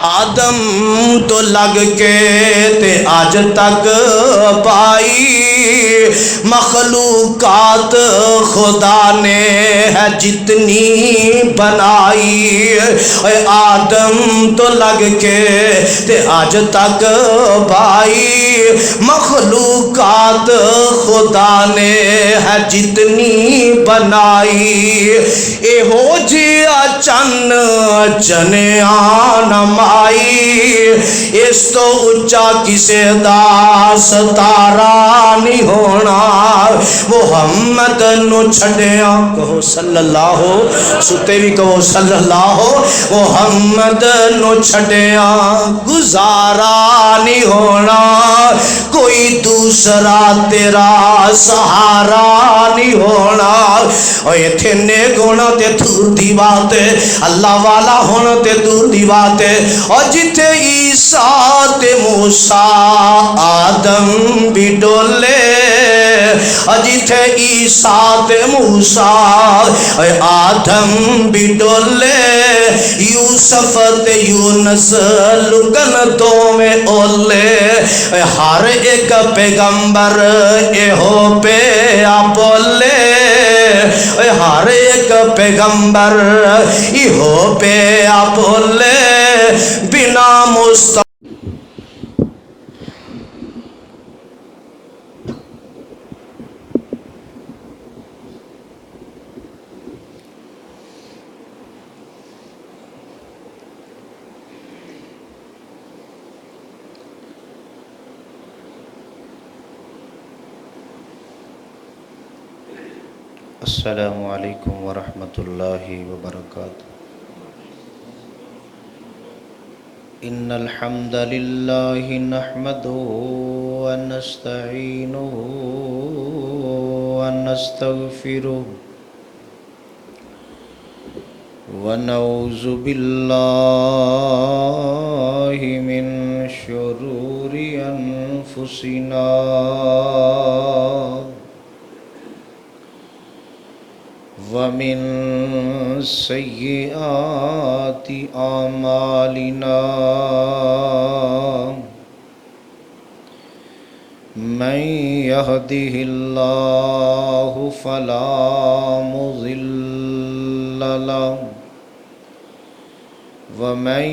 آدم تو لگ کے تے آج تک پائی مخلوقات خدا نے ہے جتنی بنائی. آدم تو لگ کے تے آج تک پائی مخلوقات خدا نے ہے جتنی بنائی. اے ہو جیا چن چنیاں نمائی اس تو اچا کسے دا ستارہ نہیں ہونا. محمد نو چھڑیاں کہو صلی اللہ ستے بھی کہو صلی اللہ. محمد نو چھڑیاں گزارا نہیں ہونا کوئی دوسرا تیرا سہارا نہیں ہونا. اے تھے نیک ہونا تے دور دی بات ہے اللہ والا ہونا تے دور دی بات ہے. اور جتھے عیسیٰ تے موسیٰ آدم بھی ڈولے اور جتھے عیسیٰ تے موسیٰ آدم بھی ڈولے یوسف تے یونس لکن تو میں اولے. ہر ایک پیغمبر ایہو پہ بولے ہر ایک پیغمبر ایہو پہ بولے بنا مستقبل. السلام علیکم ورحمۃ اللہ وبرکاتہ. ان الحمد للہ نحمده ونستعینه ونستغفره ونعوذ باللہ من شرور انفسنا ومن سیئات اعمالنا من یهده اللہ فلا مضل له ومن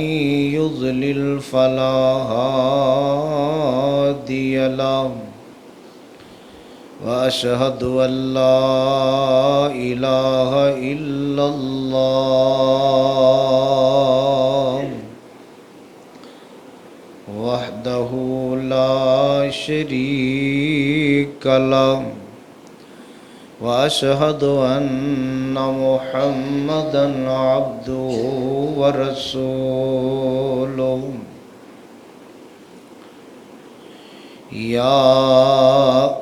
یضلل فلا هادی له وأشهد أن لا إله إلا الله وحده لا شريك له وأشهد أن محمدا عبده ورسوله. يا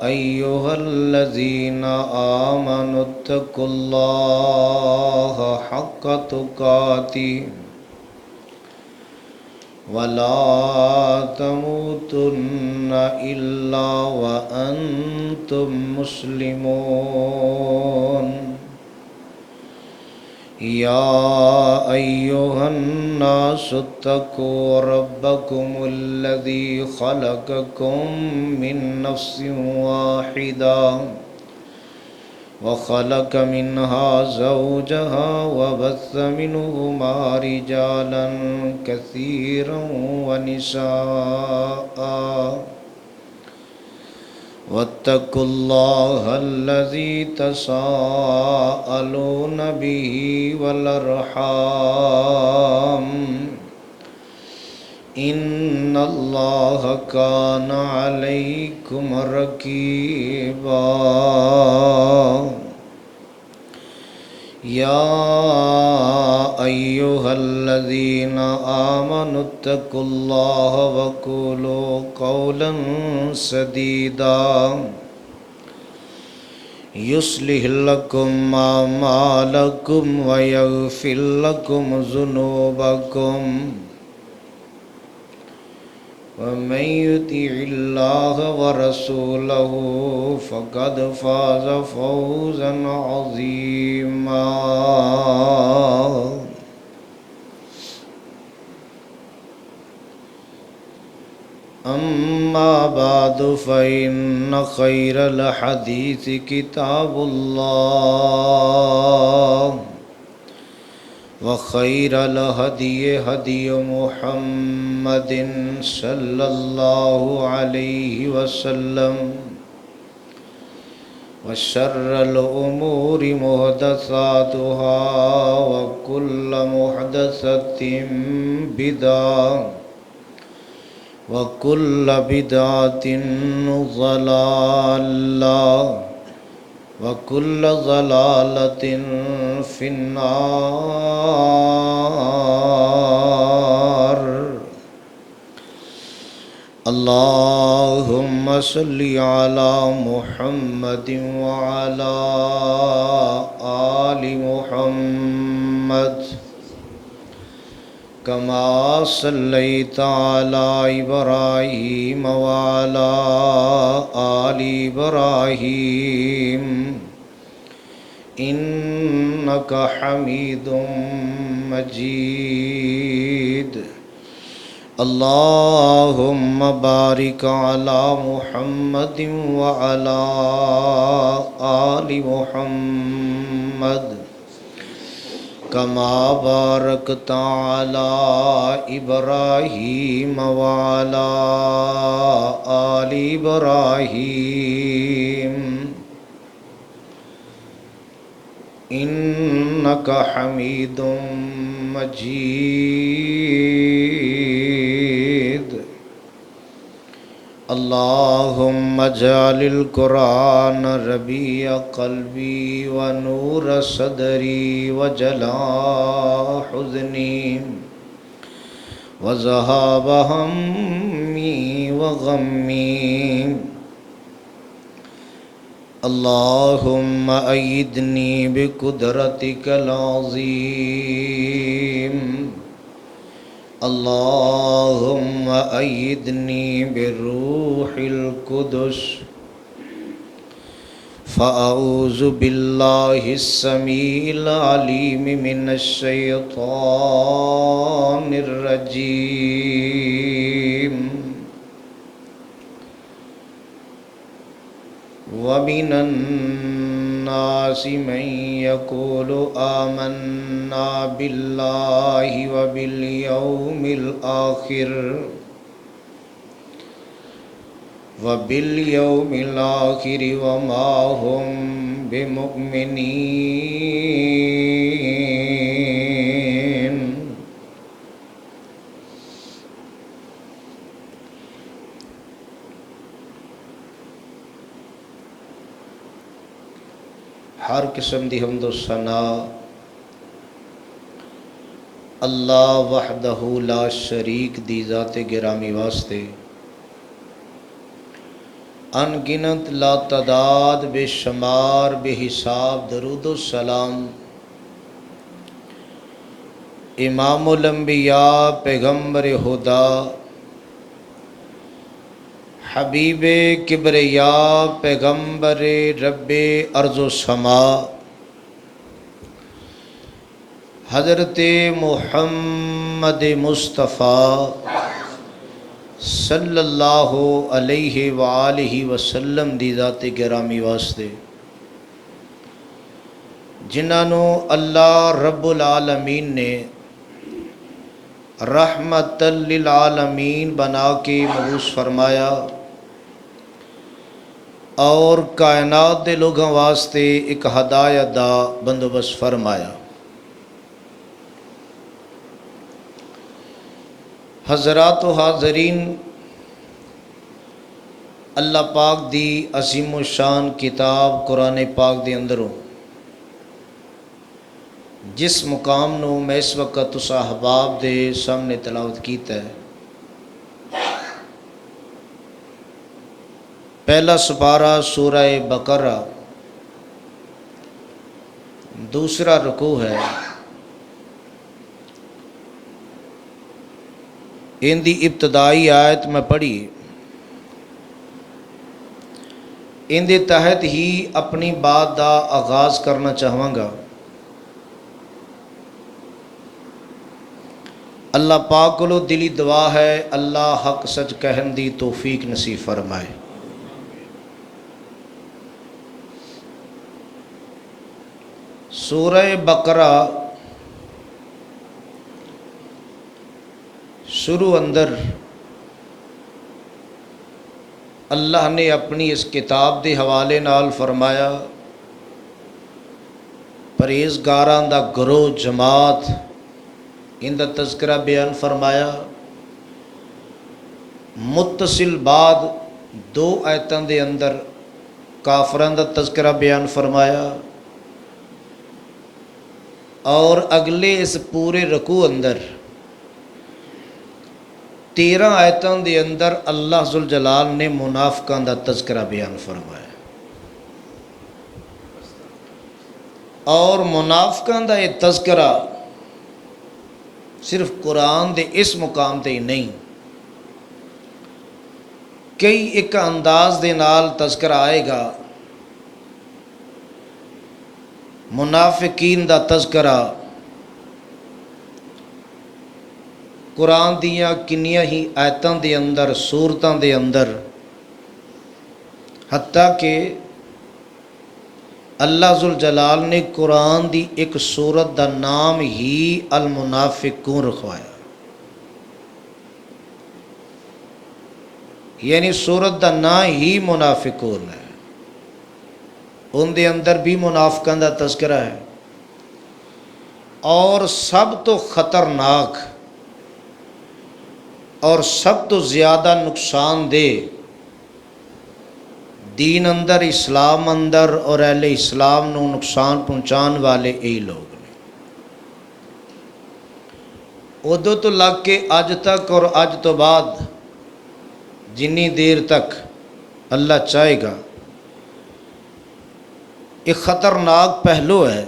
أيها الذين آمنوا اتقوا الله حق تقاته ولا تموتن إلا وأنتم مسلمون. يا أيها الناس اتقوا ربكم الذي خلقكم من نفس واحدة وخلق منها زوجها وبث منهما رجالا كثيرا ونساء واتقوا الله الذي تساءلون به والأرحام إن الله كان عليكم رقيبا. يا أيها الذين آمنوا اتقوا الله وقولوا قولا سديدا يصلح لكم أعمالكم ويغفر لكم ذنوبكم ومن يطع الله ورسوله فقد فاز فوزا عظيما. أما بعد فإن خير الحديث كتاب الله وخير الهدي هدي محمد صلى الله عليه وسلم وشر الأمور محدثاتها وكل محدثة بدعة وكل بدعة ضلالة وكل ضلالة في النار. اللهم صل على محمد وعلى آل محمد كما صليت على إبراهيم وعلى آل إبراهيم إنك حميد مجيد. اللهم بارك على محمد وعلى آل محمد كما باركت على إبراهيم وعلى آل إبراهيم إنك حميد مجيد. اللهم اجعل القرآن ربيع قلبي ونور صدري وجلاء حزني وذهاب همي وغمي. اللهم أيدني بقدرتك العظيم. اللهم أيدني بالروح القدس. فأعوذ بالله السميع العليم من الشيطان الرجيم. ومن الناس من يقول آمنا بالله وباليوم الآخر وما هم بمؤمنين. ہر قسم دی حمد و ثنا اللہ وحدہ لا شریک دی ذات گرامی واسطے ان گنت لا تعداد بے شمار بے حساب درود و سلام امام الانبیاء پیغمبر خدا حبیب کبریا پیغمبر رب ارض و سما حضرت محمد مصطفیٰ صلی اللہ علیہ وآلہ وسلم دی ذات گرامی واسطے جنہوں اللہ رب العالمین نے رحمت للعالمین بنا کے مبعوث فرمایا اور کائنات دے لوگوں واسطے ایک ہدایت دا بندوبست فرمایا. حضرات و حاضرین، اللہ پاک دی عظیم و شان کتاب قرآن پاک دے اندروں جس مقام نو میں اس وقت تسا احباب دے سامنے تلاوت کیتا ہے، پہلا سپارہ سورہ بقرہ، دوسرا رکوع ہے. ان دی ابتدائی آیت میں پڑھی، ان دے تحت ہی اپنی بات دا آغاز کرنا چاہواں گا. اللہ پاک کو دلی دعا ہے اللہ حق سچ کہن دی توفیق نصیب فرمائے۔ سورہ بقرہ شروع اندر اللہ نے اپنی اس کتاب دے حوالے نال فرمایا پرہیزگاراں دا گروہ جماعت ان دا تذکرہ بیان فرمایا۔ متصل بعد دو آیتاں دے اندر کافراں دا تذکرہ بیان فرمایا، اور اگلے اس پورے رکوع اندر 13 آیتاں دے اندر اللہ ذوالجلال نے منافقاں دا تذکرہ بیان فرمایا، اور منافقاں دا یہ تذکرہ صرف قرآن دے اس مقام تے ہی نہیں، کئی ایک انداز دے نال تذکرہ آئے گا۔ منافقین دا تذکرہ قرآن دیاں کنیاں ہی آیتاں دے اندر سورتاں دے اندر، حتیٰ کہ اللہ ذوالجلال نے قرآن دی ایک سورت دا نام ہی المنافقون رکھوایا، یعنی سورت دا نام ہی منافقون ہے، ان دے اندر بھی منافقان دا تذکرہ ہے۔ اور سب تو خطرناک اور سب تو زیادہ نقصان دہ دین اندر اسلام اندر اور اہل اسلام نو نقصان پہنچان والے یہی لوگ نے۔ ادو تو لگ کے اج تک اور اج تو بعد جنی دیر تک اللہ چاہے گا، ایک خطرناک پہلو ہے۔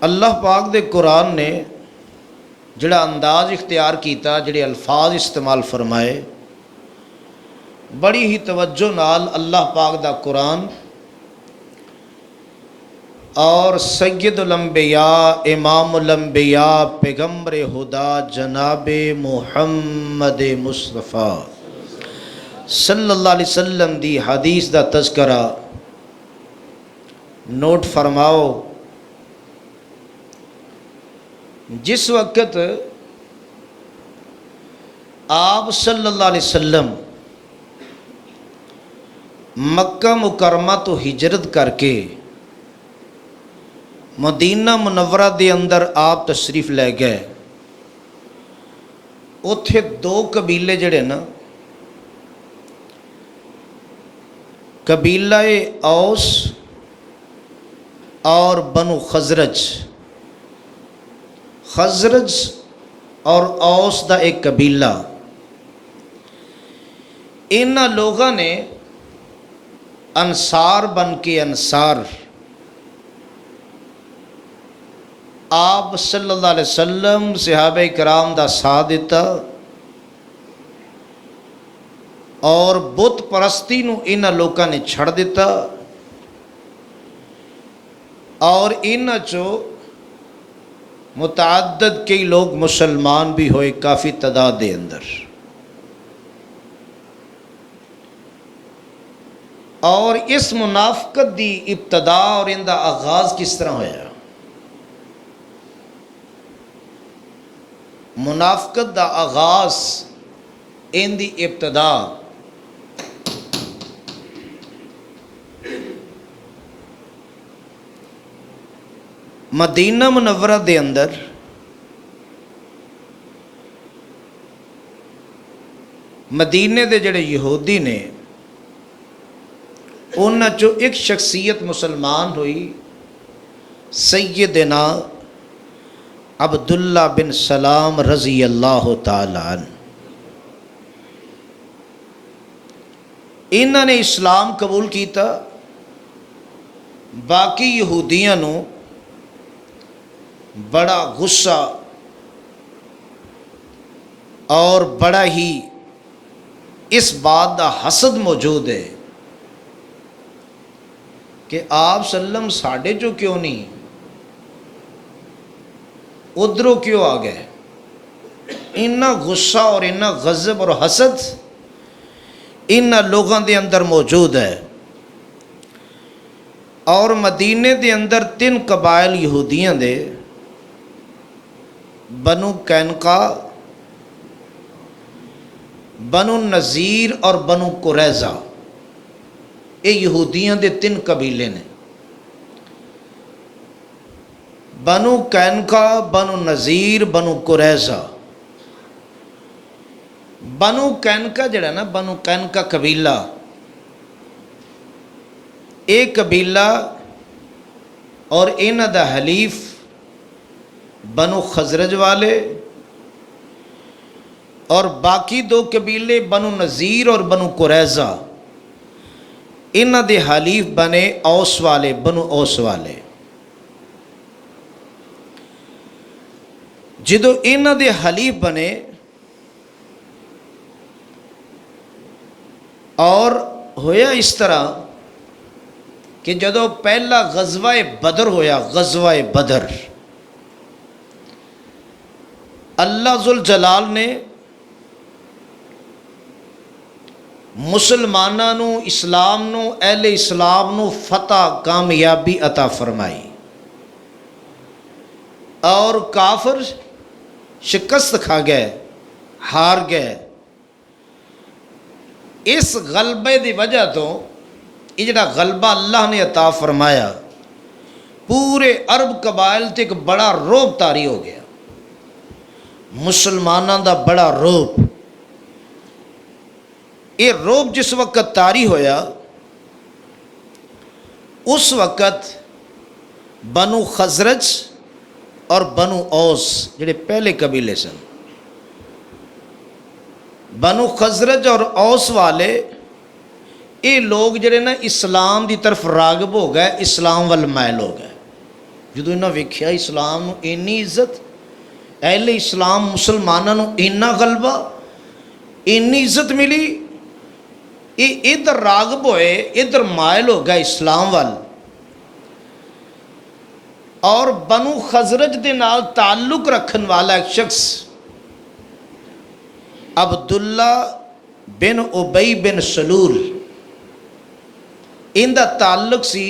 اللہ پاک دے قرآن نے جڑا انداز اختیار کیتا، جڑے الفاظ استعمال فرمائے، بڑی ہی توجہ نال اللہ پاک دا قرآن اور سید الانبیاء امام الانبیاء پیغمبر خدا جناب محمد مصطفیٰ صلی اللہ علیہ وسلم دی حدیث دا تذکرہ نوٹ فرماؤ۔ جس وقت آپ صلی اللہ علیہ وسلم مکہ مکرمہ تو ہجرت کر کے مدینہ منورہ دے اندر آپ تشریف لے گئے، اتھے دو قبیلے جڑے نا، قبیلہ اوس اور بنو خزرج، خزرج اور اوس دا ایک قبیلہ، ان لوگوں نے انصار بن کے انصار آپ صلی اللہ علیہ وسلم صحابہ کرام دا ساتھ دیتا، اور بت پرستی نو ان لوگوں نے چھڑ دیتا، اور ان چو متعدد کئی لوگ مسلمان بھی ہوئے کافی تعداد دے اندر۔ اور اس منافقت دی ابتدا اور ان دا آغاز کس طرح ہویا؟ منافقت دا آغاز ان دی ابتدا مدینہ منورہ دے اندر مدینے دے جڑے یہودی نے، ان چو ایک شخصیت مسلمان ہوئی، سیدنا عبداللہ بن سلام رضی اللہ تعالی عنہ۔ انہوں نے اسلام قبول کیتا، باقی یہودیاں نو بڑا غصہ اور بڑا ہی اس بات دا حسد موجود ہے کہ آپ سلم ساڑھے جو کیوں نہیں ادھروں کیوں آ گئے؟ اتنا غصہ اور اتنا غضب اور حسد ان لوگوں دے اندر موجود ہے۔ اور مدینے دے اندر 3 قبائل یہودیاں دے، بنو قینقاع، بنو نذیر اور بنو قریظہ، یہ یہودیاں دے 3 قبیلے نے۔ بنو قینقاع، بنو نذیر، بنو قریظہ۔ بنو قینقاع جڑا نا، بنو قینقاع قبیلہ، ایک قبیلہ اور انہاں دا حلیف بنو خزرج والے، اور باقی 2 قبیلے بنو نذیر اور بنو قریظہ انہاں دے حلیف بنے اوس والے، بنو اوس والے۔ جدو انہاں دے حلیف بنے اور ہویا اس طرح کہ جدو پہلا غزوہ بدر ہویا، غزوہ بدر، اللہ ذوالجلال نے مسلمانوں نو، اسلام نو، اہل اسلام نو فتح، کامیابی عطا فرمائی، اور کافر شکست کھا گئے، ہار گئے۔ اس غلبے دی وجہ تو یہ جڑا غلبہ اللہ نے عطا فرمایا، پورے عرب قبائل تے ایک بڑا روب طاری ہو گیا، مسلمانوں دا بڑا روب۔ یہ روب جس وقت طاری ہویا، اس وقت بنو خزرج اور بنو اوس جڑے پہلے قبیلے سن، بنو خزرج اور اوس والے، یہ لوگ جڑے نا اسلام دی طرف راغب ہو گئے، اسلام وال مائل ہو گئے۔ جدو انہاں ویکھیا اسلام نو اینی عزت، اہل اسلام مسلمانوں نو اینا غلبہ، اینی عزت ملی، یہ ادھر راغب ہوئے، ادھر مائل ہو گئے اسلام وال۔ اور بنو خزرج دے نال تعلق رکھن والا ایک شخص عبداللہ بن ابی بن سلول، ان دا تعلق سی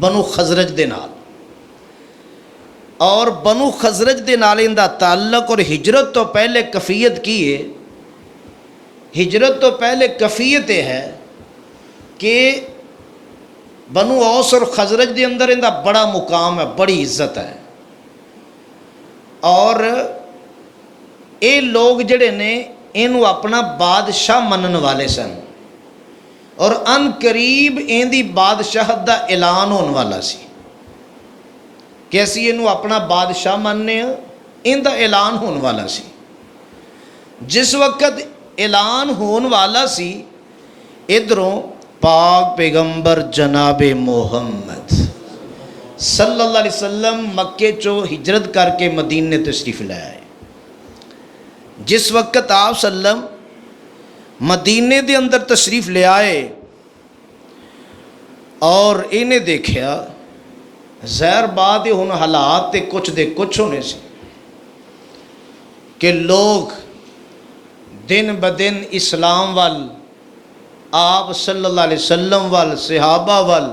بنو خزرج دے نال، اور بنو خزرج دے نال ان دا تعلق، اور ہجرت تو پہلے کفیت کی ہے، ہجرت تو پہلے کفیت یہ ہے کہ بنو اوس اور خزرج دے اندر ان دا بڑا مقام ہے، بڑی عزت ہے، اور یہ لوگ جڑے نے انہوں اپنا بادشاہ منن والے سن، اور ان قریب ان دی بادشاہت دا اعلان ہونے والا سی کہ اسی انہوں اپنا بادشاہ مننے ہیں، ان دا اعلان ہونے والا سی۔ جس وقت اعلان ہون والا سی، ادھروں پاک پیغمبر جناب محمد صلی اللہ علیہ وسلم مکے چو ہجرت کر کے مدینے تشریف لے آئے۔ جس وقت آپ سلم مدینے دے اندر تشریف لے آئے اور انہیں دیکھیا، ظاہر بات ہن حالات تے کچھ دے کچھ ہونے سے کہ لوگ دن بدن اسلام وال، آپ صلی اللہ علیہ وسلم وال، صحابہ وال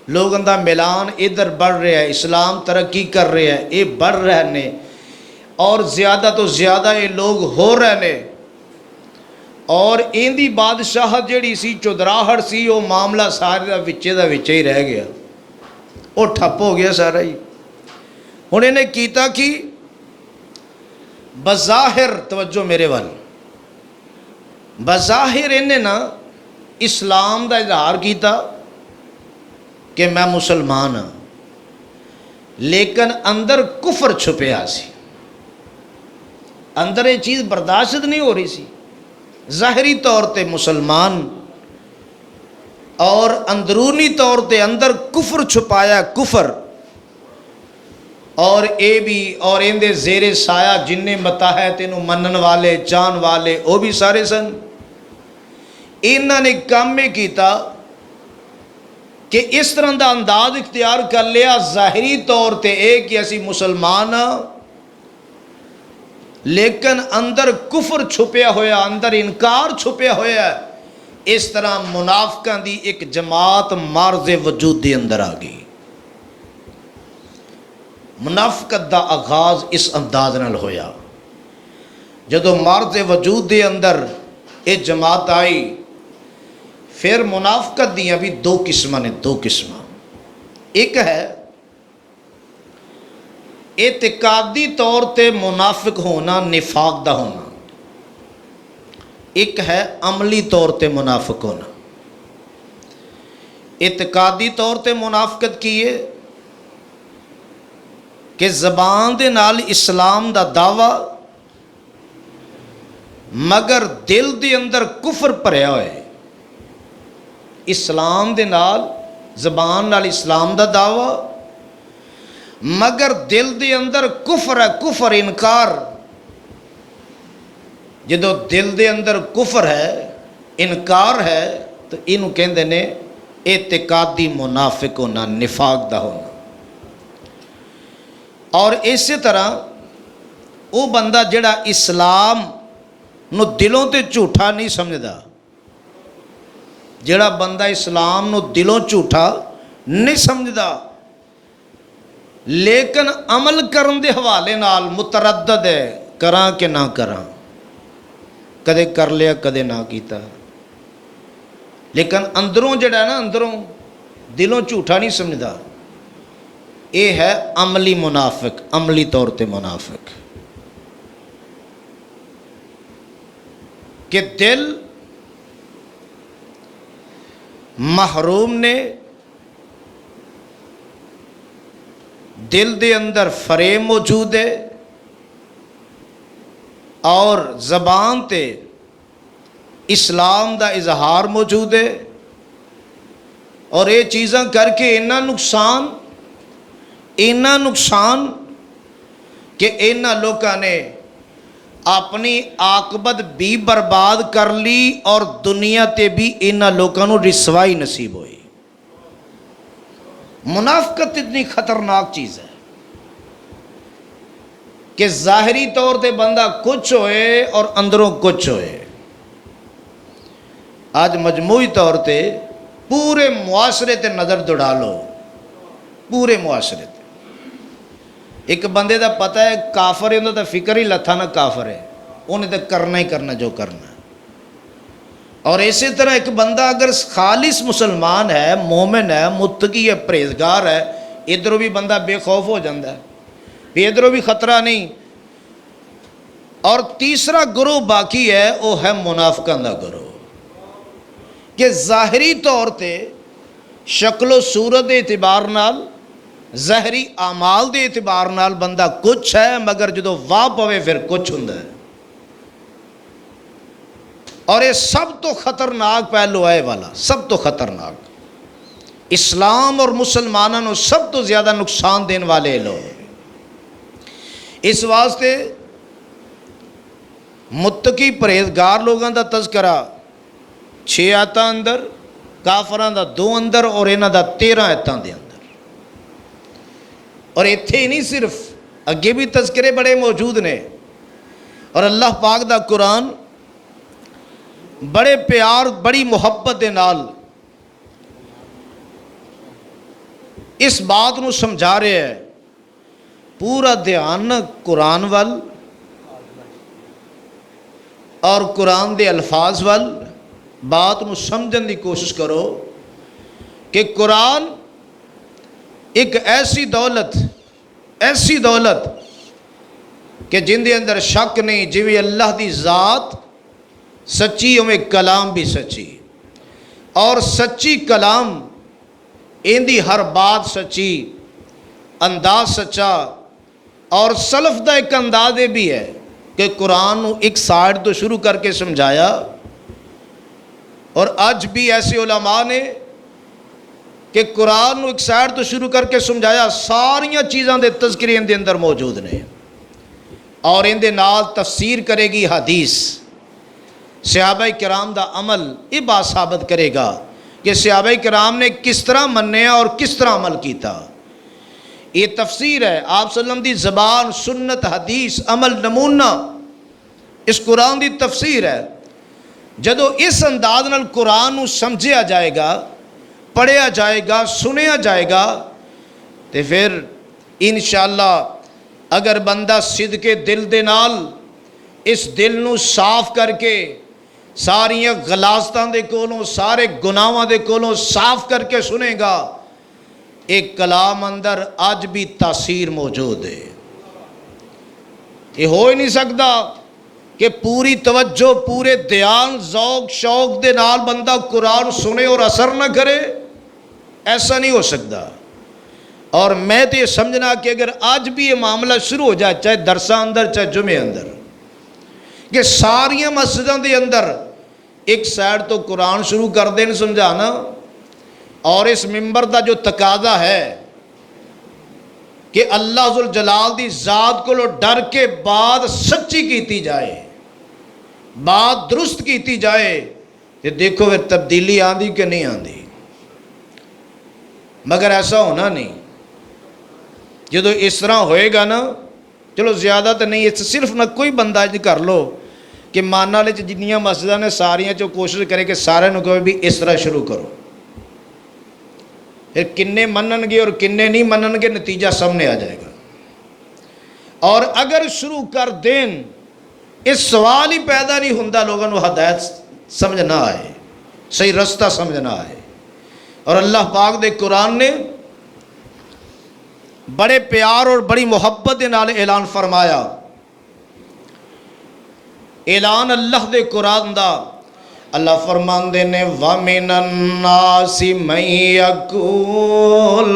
لوگوں دا ملان ادھر بڑھ رہا ہے، اسلام ترقی کر رہا ہے، یہ بڑھ رہے نے، اور زیادہ تو زیادہ یہ لوگ ہو رہے نے، اور ان دی بادشاہت جڑی سی، چودراہٹ سی، وہ معاملہ سارے دا وچے ہی رہ گیا، وہ ٹھپ ہو گیا سارا ہی۔ ہن انہیں کیتا کی بظاہر، توجہ میرے وال، بظاہر انہیں نا اسلام دا اظہار کیتا کہ میں مسلمان ہاں، لیکن اندر کفر چھپیا سی، اندر یہ چیز برداشت نہیں ہو رہی سی۔ ظاہری طور تے مسلمان اور اندرونی طور تے اندر کفر چھپایا، کفر، اور اے بھی، اور ان دے زیر سایہ جنہیں متحد انہوں منن والے، چان والے، وہ بھی سارے سن۔ انہوں نے کام میں کیتا کہ اس طرح دا انداز اختیار کر لیا ظاہری طور تے کہ اسی مسلمان ہاں، لیکن اندر کفر چھپیا ہویا، اندر انکار چھپیا ہویا ہے۔ اس طرح منافقاں دی ایک جماعت معرض وجود دے اندر آ گئی۔ منافقت دا آغاز اس انداز نال ہویا، جدو معرض وجود دے اندر یہ جماعت آئی، پھر منافقت دیاں بھی دو قسماں نے، دو قسماں۔ ایک ہے اعتقادی طور تے منافق ہونا، نفاق دا ہونا، ایک ہے عملی طور تے منافق ہونا۔ اعتقادی طور تے منافقت کیے کہ زبان دے نال اسلام دا دعویٰ مگر دل دے اندر کفر بھریا ہوئے۔ اسلام دے نال زبان نال اسلام دا دعویٰ مگر دل دے اندر کفر ہے، کفر انکار۔ جدو دل دے اندر کفر ہے، انکار ہے، تو انہوں کہندے نے اعتقادی منافق ہونا، نفاق دا ہونا۔ اور اسی طرح وہ بندہ جڑا اسلام نو دلوں تے جھوٹا نہیں سمجھدا، جڑا بندہ اسلام نو دلوں جھوٹا نہیں سمجھدا لیکن عمل کرن دے حوالے نال متردد ہے، کراں کہ نہ کراں، کدے کر لیا کدے نہ کیتا، لیکن اندروں جڑا ہے نا، اندروں دلوں جھوٹا نہیں سمجھدا، یہ ہے عملی منافق، عملی طور تے منافق، کہ دل محروم نے، دل دے اندر فریب موجود ہے، اور زبان تے اسلام دا اظہار موجود ہے، اور یہ چیزاں کر کے اینا نقصان کہ اینا لوگوں نے اپنی عاقبت بھی برباد کر لی، اور دنیا تے بھی اینا لوگوں کو رسوائی نصیب ہوئی۔ منافقت اتنی خطرناک چیز ہے کہ ظاہری طور تے بندہ کچھ ہوئے اور اندروں کچھ ہوئے۔ آج مجموعی طور تے پورے معاشرے تے نظر دوڑا لو، پورے معاشرے تے ایک بندے دا پتہ ہے کافر ہے، انہوں دا فکر ہی لتھا نہ کافر ہے، انہیں تو کرنا ہی کرنا جو کرنا ہے۔ اور اسی طرح ایک بندہ اگر خالص مسلمان ہے، مومن ہے، متقی ہے، پرہیزگار ہے، ادھروں بھی بندہ بے خوف ہو جاتا ہے، بھی ادھروں بھی خطرہ نہیں۔ اور تیسرا گروہ باقی ہے، وہ ہے منافقاں دا گروہ، کہ ظاہری طور تے شکل و صورت دے اعتبار نال، ظاہری اعمال دے اعتبار نال بندہ کچھ ہے، مگر جدو واہ پوے پھر کچھ ہوندا ہے۔ اور یہ سب تو خطرناک پہلو ہے والا، سب تو خطرناک، اسلام اور مسلمانوں کو سب تو زیادہ نقصان دین والے لوگ۔ اس واسطے متقی پرہیزگار لوگوں دا تذکرہ 6 آیتاں اندر، کافراں دا 2 اندر، اور انہاں دا 13 آیتاں دے اندر۔ اور ایتھے ہی نہیں، صرف اگے بھی تذکرے بڑے موجود نے۔ اور اللہ پاک دا قرآن بڑے پیار، بڑی محبت دے نال اس بات نو سمجھا رہے ہیں، پورا دھیان قرآن وال اور قرآن دے الفاظ وال بات نو سمجھن دی کوشش کرو کہ قرآن ایک ایسی دولت کہ جن دے اندر شک نہیں، جویں اللہ دی ذات سچی اویں کلام بھی سچی، اور سچی کلام ان دی ہر بات سچی، انداز سچا، اور سلف دا ایک انداز بھی ہے کہ قرآن ایک سائڈ تو شروع کر کے سمجھایا، اور آج بھی ایسے علماء نے کہ قرآن ایک سائڈ تو شروع کر کے سمجھایا، ساریاں چیزاں دے تذکرے ان دے اندر موجود نے، اور ان دے نال تفسیر کرے گی حدیث، صحابہ کرام دا عمل یہ بات ثابت کرے گا کہ صحابہ کرام نے کس طرح منیا اور کس طرح عمل کیتا. یہ تفسیر ہے آپ صلی اللہ علیہ وسلم دی زبان، سنت، حدیث، عمل، نمونہ اس قرآن دی تفسیر ہے. جدو اس انداز نال قرآن نو سمجھیا جائے گا، پڑھیا جائے گا، سنیا جائے گا، تو پھر انشاءاللہ اگر بندہ صدقے دل دے نال اس دل نو صاف کر کے ساریاں غلاظتاں دے کولوں، سارے گناہاں دے کولوں صاف کر کے سنے گا، ایک کلام اندر آج بھی تاثیر موجود ہے. یہ ہو ہی نہیں سکتا کہ پوری توجہ، پورے دھیان، ذوق شوق دے نال بندہ قرآن سنے اور اثر نہ کرے. ایسا نہیں ہو سکتا. اور میں تو یہ سمجھنا کہ اگر آج بھی یہ معاملہ شروع ہو جائے، چاہے درسہ اندر چاہے جمعے اندر، کہ ساریاں مسجدوں دے اندر ایک سائڈ تو قرآن شروع کر دیں سمجھانا، اور اس ممبر دا جو تقاضا ہے کہ اللہ ذوالجلال دی ذات کو ڈر کے بات سچی کیتی جائے، بات درست کیتی جائے، یہ دیکھو پھر تبدیلی آندی کہ نہیں آندی. مگر ایسا ہونا نہیں. جدو اس طرح ہوئے گا نا، چلو زیادہ تو نہیں، صرف نہ کوئی بندہ کر لو کہ مانا لے جنیاں مسجداں نے ساریاں چو کوشش کرے کہ سارے نو کہو بھی اس طرح شروع کرو. پھر کنے منن گے اور کنے نہیں منن گے، نتیجہ سامنے آ جائے گا. اور اگر شروع کر دیں، اس سوال ہی پیدا نہیں ہوتا لوگوں کو ہدایت سمجھ نہ آئے، صحیح رستہ سمجھ نہ آئے. اور اللہ پاک دے قرآن نے بڑے پیار اور بڑی محبت دے نال اعلان فرمایا. اعلان اللہ دے قرآن دا، اللہ فرماندے نے وَمِنَ النَّاسِ مَن يَقُولُ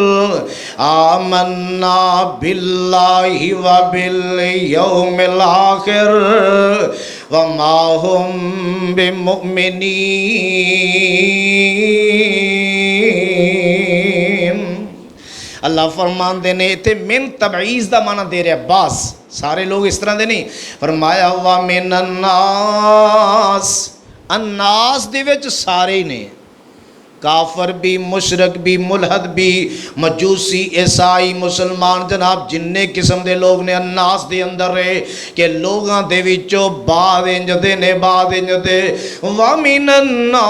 آمَنَّا بِاللَّهِ وَبِالْيَوْمِ الْآخِرِ وَمَا هُمْ بِمُؤْمِنِينَ. اللہ فرماندے نے تے من تبعیض دا معنی دے رہا باس، سارے لوگ اس طرح دے نہیں. فرمایا وَمِنَ النَّاسِ، الناس دے وچ سارے نے، کافر بھی، مشرک بھی، ملحد بھی، مجوسی، عیسائی، مسلمان، جناب جننے قسم دے لوگ نے الناس دے اندر رہے کہ لوگاں دے وچوں بعد انج دے نے، بعد انج دے. وَمِنَ النَّاسِ،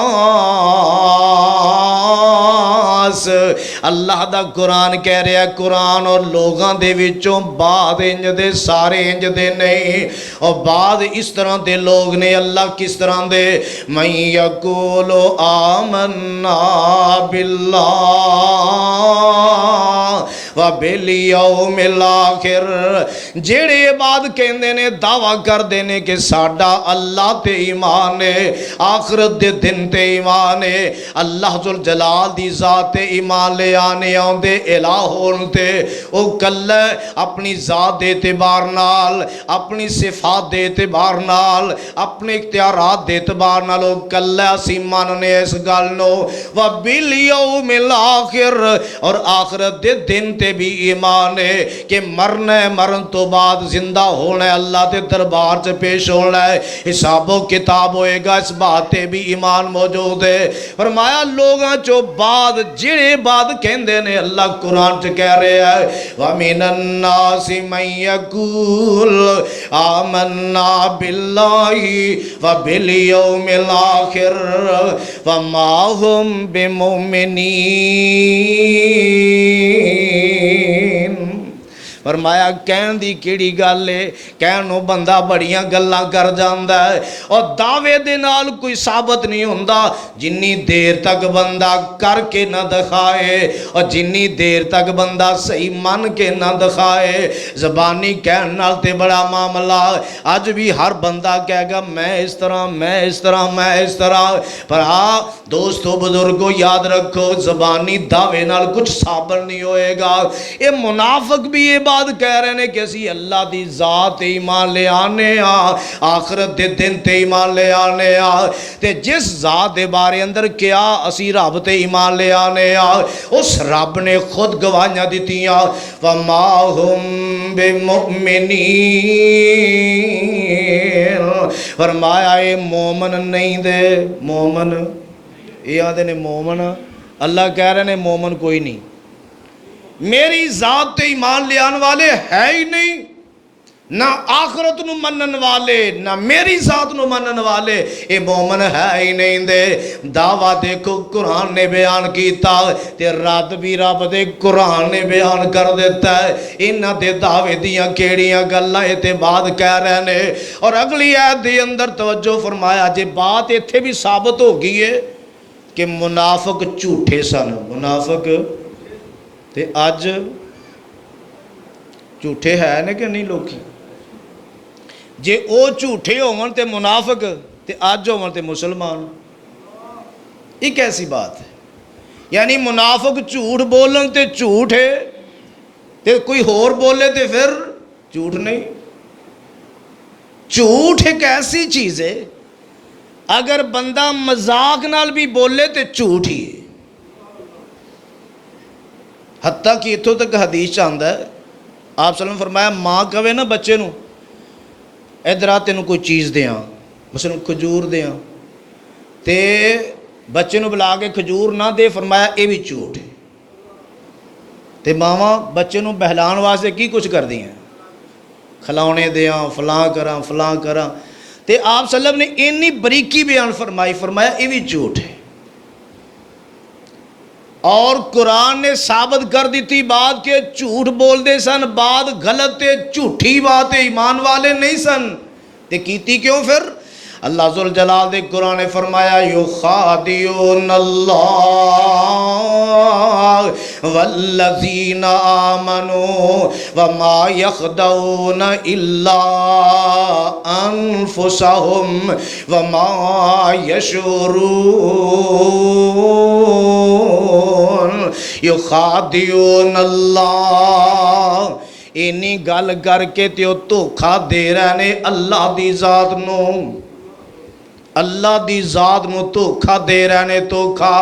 اللہ دا قرآن کہہ رہا ہے، قرآن اور لوگاں دے وچوں بعد انج دے، سارے انج دے نہیں. اور بعد اس طرح دے لوگ نے. اللہ کس طرح دے؟ مَن یَقُولُ آمَنَّا باللہ وبالیوم الآخر، جڑے بعد کہندے نے، دعویٰ کر دینے کہ ساڈا اللہ تے ایمان ہے، آخرت دے دن تے ایمان ہے، اللہ ذوالجلال دی ذات تے ایمان لے آنے آندے الہ ہون تے او کل اپنی ذات دے اعتبار نال، اپنی صفات دے اعتبار نال، اپنے اختیارات دے اعتبار نال او کل اسی ماننے اس گل نو. وبالیوم الآخر، اور آخرت دے دن تے بھی ایمان ہے کہ مرنا ہے، مرن تو بعد زندہ ہونا ہے، اللہ دے دربار سے پیش ہونا ہے، حساب و کتاب ہوئے گا، اس بات تے بھی ایمان موجود ہے. فرمایا لوگاں چو بعد جڑے بعد کہندے نے، اللہ قرآن چ کہہ رہے ہیں وَمِنَ النَّاسِ مَن يَقُولُ آمَنَّا بِاللَّهِ وَبِالْيَوْمِ الْآخِرِ وَمَا هُمْ بِمُؤْمِنِينَ. فرمایا کہن دی کیڑی گل ہے، کہنوں بندہ بڑیاں گلاں کر جاندا ہے اور دعوے دے نال کوئی ثابت نہیں ہوندا جنی دیر تک بندہ کر کے نہ دکھائے، اور جنی دیر تک بندہ صحیح من کے نہ دکھائے. زبانی کہن نال تے بڑا معاملہ. آج بھی ہر بندہ کہے گا میں اس طرح، میں اس طرح، میں اس طرح. پر ہاں دوستو بزرگو یاد رکھو، زبانی دعوے نال کچھ ثابت نہیں ہوئے گا. یہ منافق بھی یہ بات کہہ رہے ہیں کہ اسی اللہ دی ذات ایمان لے آنے آخرت دے دن تے ایمان لے آنے تے جس ذات دے بارے اندر کیا اسی رب تے ایمان لے آنے اس رب نے خود گواہیاں دیتیاں وما ہم بمؤمنین. فرمایا اے مومن نہیں دے، مومن یہ آدھے نے مومن، اللہ کہہ رہے ہیں مومن کوئی نہیں، میری ذات تے ایمان لے آنے والے ہے ہی نہیں، نہ آخرت نو منن والے نہ میری ذات نو منن والے، اے مومن ہے ہی نہیں دے۔ دعویٰ دیکھو قرآن نے بیان کیتا تے رات بھی رب دے قرآن نے بیان کر دیتا ہے، انہاں دے دعوے دیاں کیڑیاں گلاں تے بعد کہہ رہے نے۔ اور اگلی آیت دے اندر توجہ فرمایا جے بات ایتھے بھی ثابت ہو گئی ہے کہ منافق جھوٹے سن، منافق تے اج جھوٹے ہے نا کہ نہیں لوکی؟ جے او جھوٹے ہون تے منافق تے اج ہون تے مسلمان، یہ کیسی بات ہے؟ یعنی منافق جھوٹ بولن تے جھوٹ ہے تے کوئی اور بولے تے پھر جھوٹ نہیں۔ جھوٹ ایک ایسی چیز ہے اگر بندہ مذاق نال بھی بولے تے جھوٹ ہی ہے۔ حتیٰ کہ اتھوں تک حدیث چاہتا ہے، آپ صلی اللہ علیہ وسلم فرمایا ماں کہے نا بچے نو ادھر آ تینوں کوئی چیز دیاں، مثلا کھجور دیاں، تے بچے نو بلا کے کھجور نہ دے، فرمایا یہ بھی جھوٹ ہے۔ تے ماواں بچے نو بہلان واسطے کی کچھ کر دیاں، کھلاونے دیاں، فلاں کراں فلاں کراں، تے آپ صلی اللہ علیہ وسلم نے انی بریکی بیان فرمائی، فرمایا یہ بھی جھوٹ ہے۔ اور قرآن نے ثابت کر دیتی بات کہ جھوٹ بول دے سن، بات غلط تے جھوٹی بات ہے، ایمان والے نہیں سن، تے کیتی کیوں پھر؟ اللہ ذوالجلال دے قرآن نے فرمایا یخادعون اللہ والذین آمنوا وما یخدعون الا انفسهم وما یشعرون یخادعون اللہ، اینی گل کر کے تے دھوکھا دے رہے نے اللہ دی ذات نو، اللہ دی ذات نو دھوکھا دے رہے نے دھوکھا۔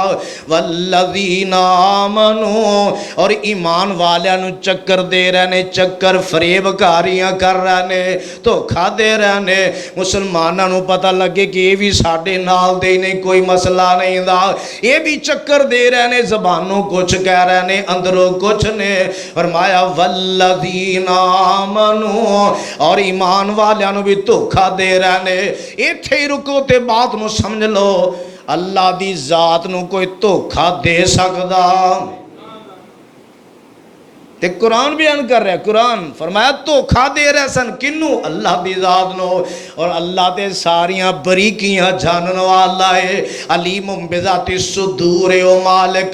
والذین آمنوا، اور ایمان والیاں نو چکر دے رہے نے، چکر فریب کاریاں کر رہے نے، دھوکھا دے رہے نے۔ مسلماناں نو پتہ لگے کہ یہ بھی ساڈے نال دے نہیں، کوئی مسئلہ نہیں دا، یہ بھی چکر دے رہے نے، زبانوں کچھ کہہ رہے نے اندروں کچھ نے۔ فرمایا والذین آمنوا، اور ایمان والیاں نو بھی دھوکھا دے رہے نے۔ ایتھے ہی رکو تے بات نو سمجھ لو، اللہ دی ذات نو کوئی دھوکھا دے سکدا؟ تے قرآن بیان کر رہا ہے، قرآن فرمایا دھوکھا دے رہے سن، کنو؟ اللہ دی ذات نو۔ اور اللہ تے ساریاں بریکیاں جانن والا ہے، علیم بذات الصدور، او مالک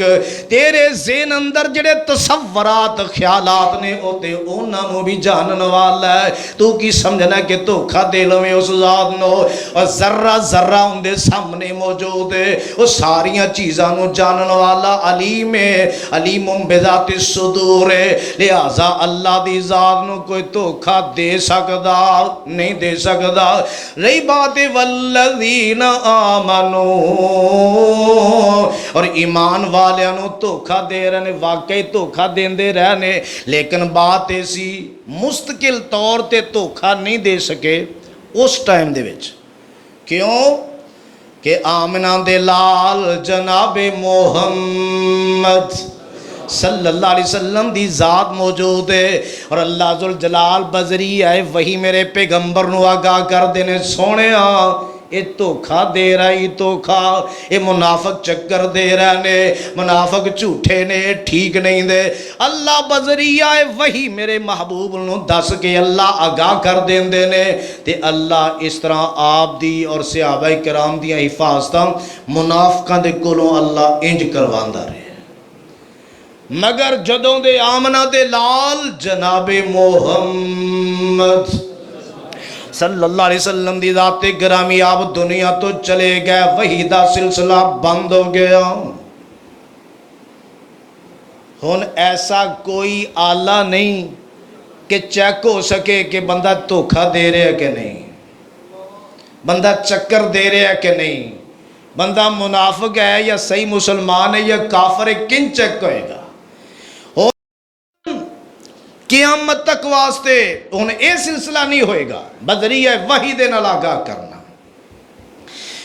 تیرے ذہن اندر جڑے تصورات خیالات نے او تے انہاں نو بھی جانن والا ہے۔ تو کی سمجھنا کہ دھوکھا دے لویں اس ذات نو؟ اور ذرہ ذرہ ان دے سامنے موجود ہے، وہ ساریاں چیزاں نو جانن والا علیم ہے، علیم بذات الصدور ہے۔ لہذا اللہ دی ذات نو کوئی دھوکھا دے سکدا نہیں، دے سکدا۔ رہی بات والذین آمنو، اور ایمان والیاں نو دھوکھا دے رہے نے، واقعی دھوکھا دیندے رہنے، لیکن بات ایسی مستقل طور تے دھوکھا نہیں دے سکے اس ٹائم دے وچ۔ کیوں کہ آمنہ دے لال جناب محمد صلی اللہ علیہ وسلم دی ذات موجود ہے، اور اللہ ذوالجلال بذریعہ ہے وہی میرے پیغمبر نو آگاہ کر دینے، سونے یہ دھوکھا دے رہا، یہ دھوکھا، یہ منافق چکر دے رہے نے، منافق جھوٹے نے، ٹھیک نہیں دے۔ اللہ بذریعہ ہے وہی میرے محبوب نو دس کے اللہ آگاہ کر دیندے نے، تے اللہ اس طرح آپ دی اور صحابہ کرام دی حفاظتاں منافقاں دے کولوں اللہ انج کرواندا رہے۔ مگر جدوں دے آمنہ دے لال جناب محمد صلی اللہ علیہ وسلم دی ذات گرامی آپ دنیا تو چلے گئے، وحی دا سلسلہ بند ہو گیا۔ ہن ایسا کوئی آلہ نہیں کہ چیک ہو سکے کہ بندہ دھوکھا دے رہا ہے کہ نہیں، بندہ چکر دے رہا ہے کہ نہیں، بندہ منافق ہے یا صحیح مسلمان ہے یا کافر ہے، کن چیک ہوئے گا؟ قیامت تک واسطے ہن اے سلسلہ نہیں ہوئے گا، بذریعہ وحی دے نال آگاہ کرنا۔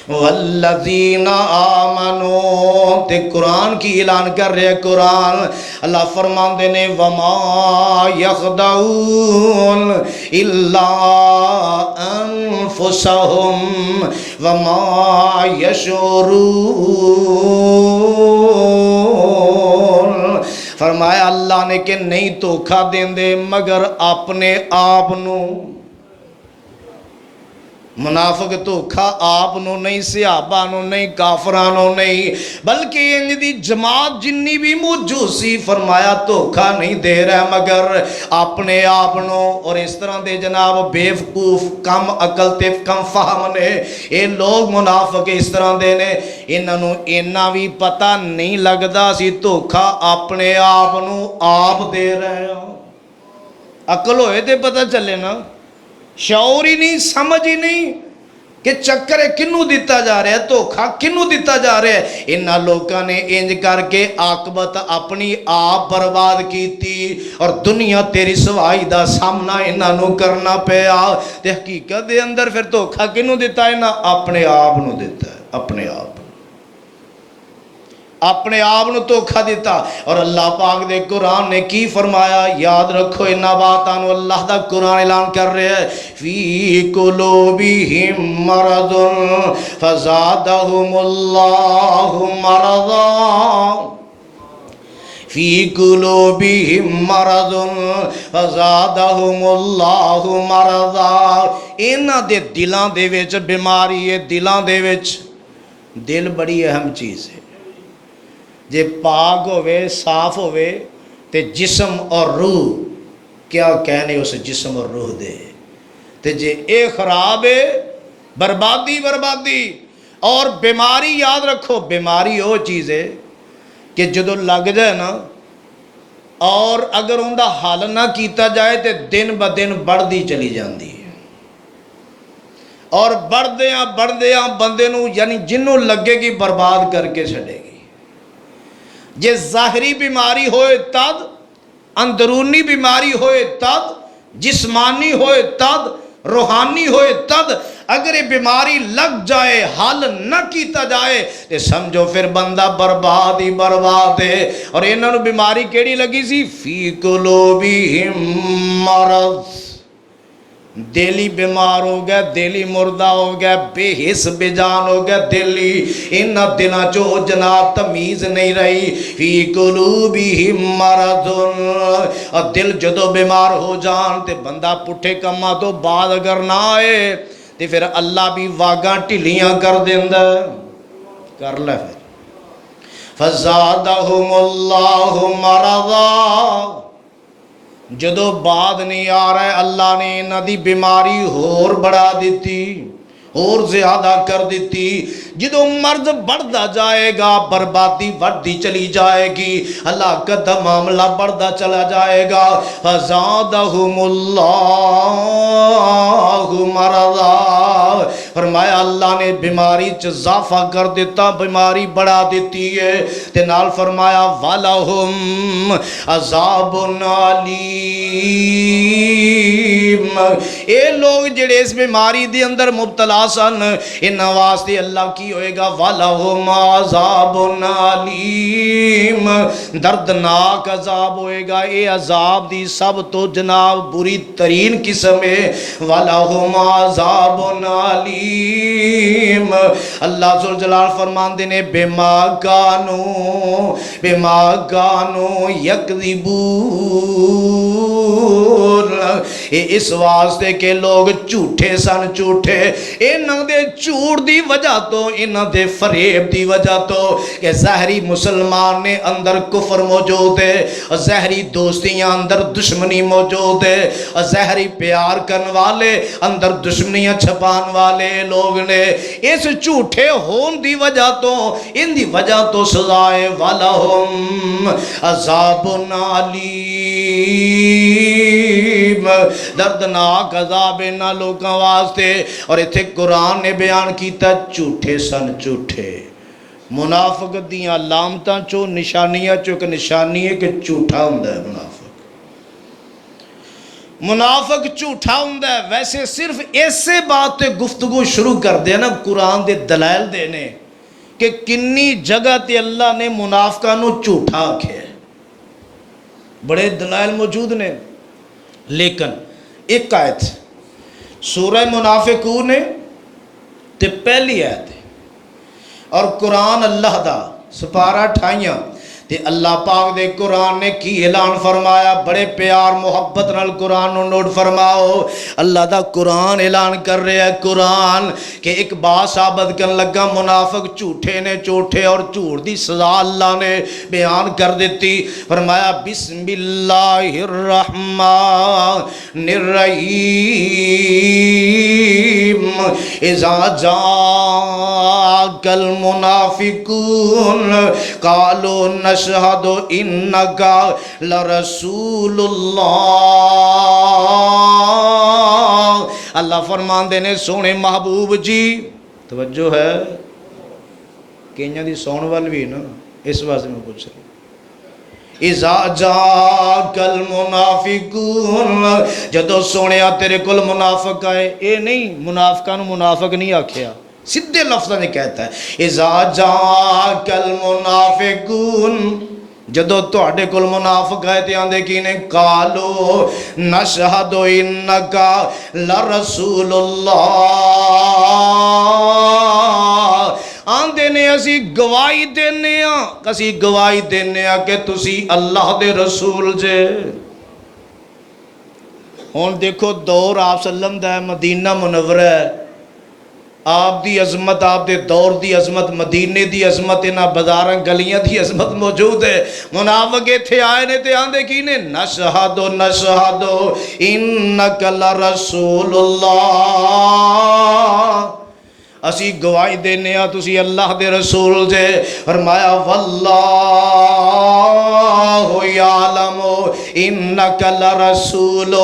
والذین آمنوا، تے قرآن کی اعلان کر رہے قرآن. اللہ فرماندے نے وما یخدعون الا انفسہم وما یشعرون. فرمایا اللہ نے کہ نہیں دھوکھا دین دے مگر اپنے آپ نو. منافق دھوکھا آپ نو نہیں، صحابہ نو نہیں، کافرانو نہیں، بلکہ انج دی جماعت جنی بھی موجود سی فرمایا دھوکھا نہیں دے رہا مگر اپنے آپ نو. اور اس طرح دے جناب بیوقوف کم عقل تے کم فہم نے اے لوگ منافق اس طرح دے نے، انہاں نو اینا بھی پتہ نہیں لگدا سی دھوکھا اپنے آپ نو آپ دے رہے ہو. عقل ہوئے تے پتہ چلے نا، شعور ہی نہیں، سمجھ ہی نہیں کہ چکر کنو دیتا جا رہا ہے، دھوکھا کنو دیتا جا رہا ہے. انہاں لوکاں نے انج کر کے عاقبت اپنی آپ برباد کیتی اور دنیا تیری سوائی دا سامنا انہاں نو کرنا پیا. تے حقیقت دے اندر پھر دھوکھا کنو دیتا ہے نا، اپنے آپ نو دیتا ہے، اپنے آپ اپنے آپ نو دھوکھا دیتا. اور اللہ پاک دے قرآن نے کی فرمایا، یاد رکھو ان باتاں نو. اللہ دا قرآن اعلان کر رہے ہے فی قلوبہم مرض فزادہم اللہ مرضا. فی قلوبہم مرض فزادہم اللہ مرضا. انہاں دے دلاں دے وچ بیماری ہے. دلاں دے وچ دل بڑی اہم چیز ہے. جے پاک ہوئے صاف ہوئے تے جسم اور روح کیا کہنے اس جسم اور روح دے. تے جے اے خراب ہے بربادی بربادی. اور بیماری یاد رکھو، بیماری وہ چیز ہے کہ جدو لگ جائے نا اور اگر ان دا حل نہ کیتا جائے تے دن با دن بڑھتی چلی جاندی ہے. اور بڑھدیاں بندے نو یعنی جنوں لگے گی برباد کر کے چھڑے گی. جے ظاہری بیماری ہوئے تد، اندرونی بیماری ہوئے تد، جسمانی ہوئے تد، روحانی ہوئے تد. اگر یہ بیماری لگ جائے حل نہ کیتا جائے تو سمجھو پھر بندہ برباد ہی برباد ہے. اور انہوں نے بیماری کیڑی لگی سی؟ فی قلوبہم مرض. دلی بیمار ہو گیا، دلی مردہ ہو گیا، بے حس بے جان ہو گیا دلی. ان دلاں چو جناب تمیز نہیں رہی. فی قلوبہم مرض. اور دل جدو بیمار ہو جان تے بندہ پٹھے کما تو بعد اگر نہ آئے تے پھر اللہ بھی واگاں ٹھلیاں کر دیندا. کر لے پھر فزادہم اللہ مرضا. جدو بعد نہیں آ رہا ہے اللہ نے انہاں دی بیماری ہور بڑھا دیتی، اور زیادہ کر دیتی. جدو مرض بڑھتا جائے گا بربادی بڑھتی چلی جائے گی، ہلاکت دا معاملہ بڑھتا چلا جائے گا. فزادہم اللہ مرضا. فرمایا اللہ نے بیماری چ اضافہ کر دیتا، بیماری بڑھا دیتی ہے. تے نال فرمایا وَلَهُمْ عَذَابٌ عَلِيمٌ. اے لوگ جڑے اس بیماری دے اندر مبتلا سن انہاں واسطے اللہ کی ہوئے گا وَلَهُمْ عَذَابٌ عَلِيمٌ. دردناک عذاب ہوئے گا. اے عذاب دی سب تو جناب بری ترین قسم ہے. وَلَهُمْ عَذَابٌ عَلِيمٌ. اللہ ذوالجلال فرماندے نے بِمَا كَانُوا يَكْذِبُونَ. اس واسطے کہ لوگ جھوٹے سن. جھوٹے انہاں دے جھوٹ دی وجہ تو، انہاں دے فریب دی وجہ تو کہ ظاہری مسلمان نے اندر کفر موجود ہے، ظاہری دوستیاں اندر دشمنی موجود ہے، ظاہری پیار کرن والے اندر دشمنیاں چھپان والے لوگ نے. اس جھوٹے ہون دی وجہ تو، ان دی وجہ تو سزائے وَلَهُمْ عَذَابٌ عَلِيمٌ. دردناک عذاب انہاں لوگاں واسطے. اور اتھے قرآن نے بیان کیتا جھوٹے سن. جھوٹے منافقت دیاں علامتاں چو نشانیاں چو ایک نشانی ہے کہ جھوٹا ہوندا ہے منافق. منافق جھوٹا ہوندا ہے. ویسے صرف ایسے بات تے گفتگو شروع کر دیا نا قرآن دے دلائل دینے کہ کنی جگہ تے اللہ نے منافقاں نو جھوٹا آکھیا ہے. بڑے دلائل موجود نے. لیکن ایک آیت سورہ منافقون ہے تے پہلی آیت ہے اور قرآن اللہ دا سپارہ 28 تے اللہ پاک دے قرآن نے کی اعلان فرمایا. بڑے پیار محبت نال قرآن نو نوٹ فرماؤ. اللہ دا قرآن اعلان کر رہا ہے قرآن کہ ایک بات ثابت کرن لگا منافق جھوٹے نے جھوٹے اور جھوٹ دی سزا اللہ نے بیان کر دیتی. فرمایا بسم اللہ الرحمن الرحیم اذا جاءک المنافقون قالوا نشہد انکا لرسول اللہ. اللہ فرمان دینے سونے محبوب جی توجہ ہے کینیا دی سون وال بھی نا اس واسطے میں پوچھ رہا. اذا جاءک المنافقون جدو سونیا تیرے کل منافق آئے. اے نہیں منافقہ نو منافق نہیں آکھیا سیدھے لفظوں نے کہتا ہے اذا جاءک المنافقون جدو تواڈے کول منافق آئے تے آندے کی نے قالو نشہد انکا لرسول اللہ آندے نے اسی گواہی دینے کہ تسی اللہ دے رسول جے. ہن دیکھو دور آپ صلی اللہ علیہ وسلم دا مدینہ منورہ ہے. آپ دی عظمت آپ دے دور دی عظمت مدینے دی عظمت انہاں بازاراں گلیاں دی عظمت موجود ہے. منافق ایتھے آئے نے تے آندے کی نے نشہد انک لرسول اللہ اسی گواہی دینے ہاں تسی اللہ دے رسول جے. فرمایا واللہ یعلم انک لرسول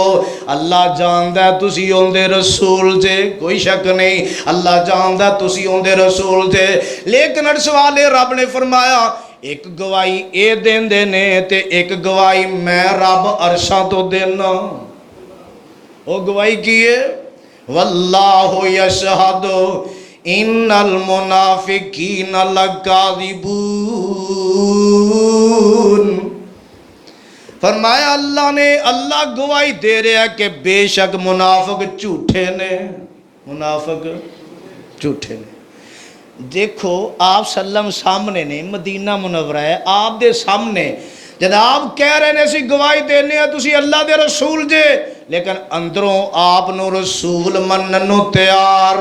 اللہ جاندا ہے تسی اون دے رسول جے. کوئی شک نہیں اللہ جاندا ہے تسی اون دے رسول جے. لیکن اڑ سوال رب نے فرمایا ایک گواہی اے دیندے نے تے ایک گواہی میں رب عرشاں تو دینا. او گواہی کی ہے واللہ یشہد ان المنافقین لکاذبون. فرمایا اللہ گواہی دے رہا ہے کہ بے شک منافق جھوٹے نے. منافق جھوٹے نے. دیکھو آپ صلی اللہ علیہ وسلم سامنے نے مدینہ منورہ ہے آپ دے سامنے جناب کہہ رہے نے اسی گواہی دینے ہیں تسی اللہ دے رسول جے لیکن اندروں آپ نو رسول مننو تیار.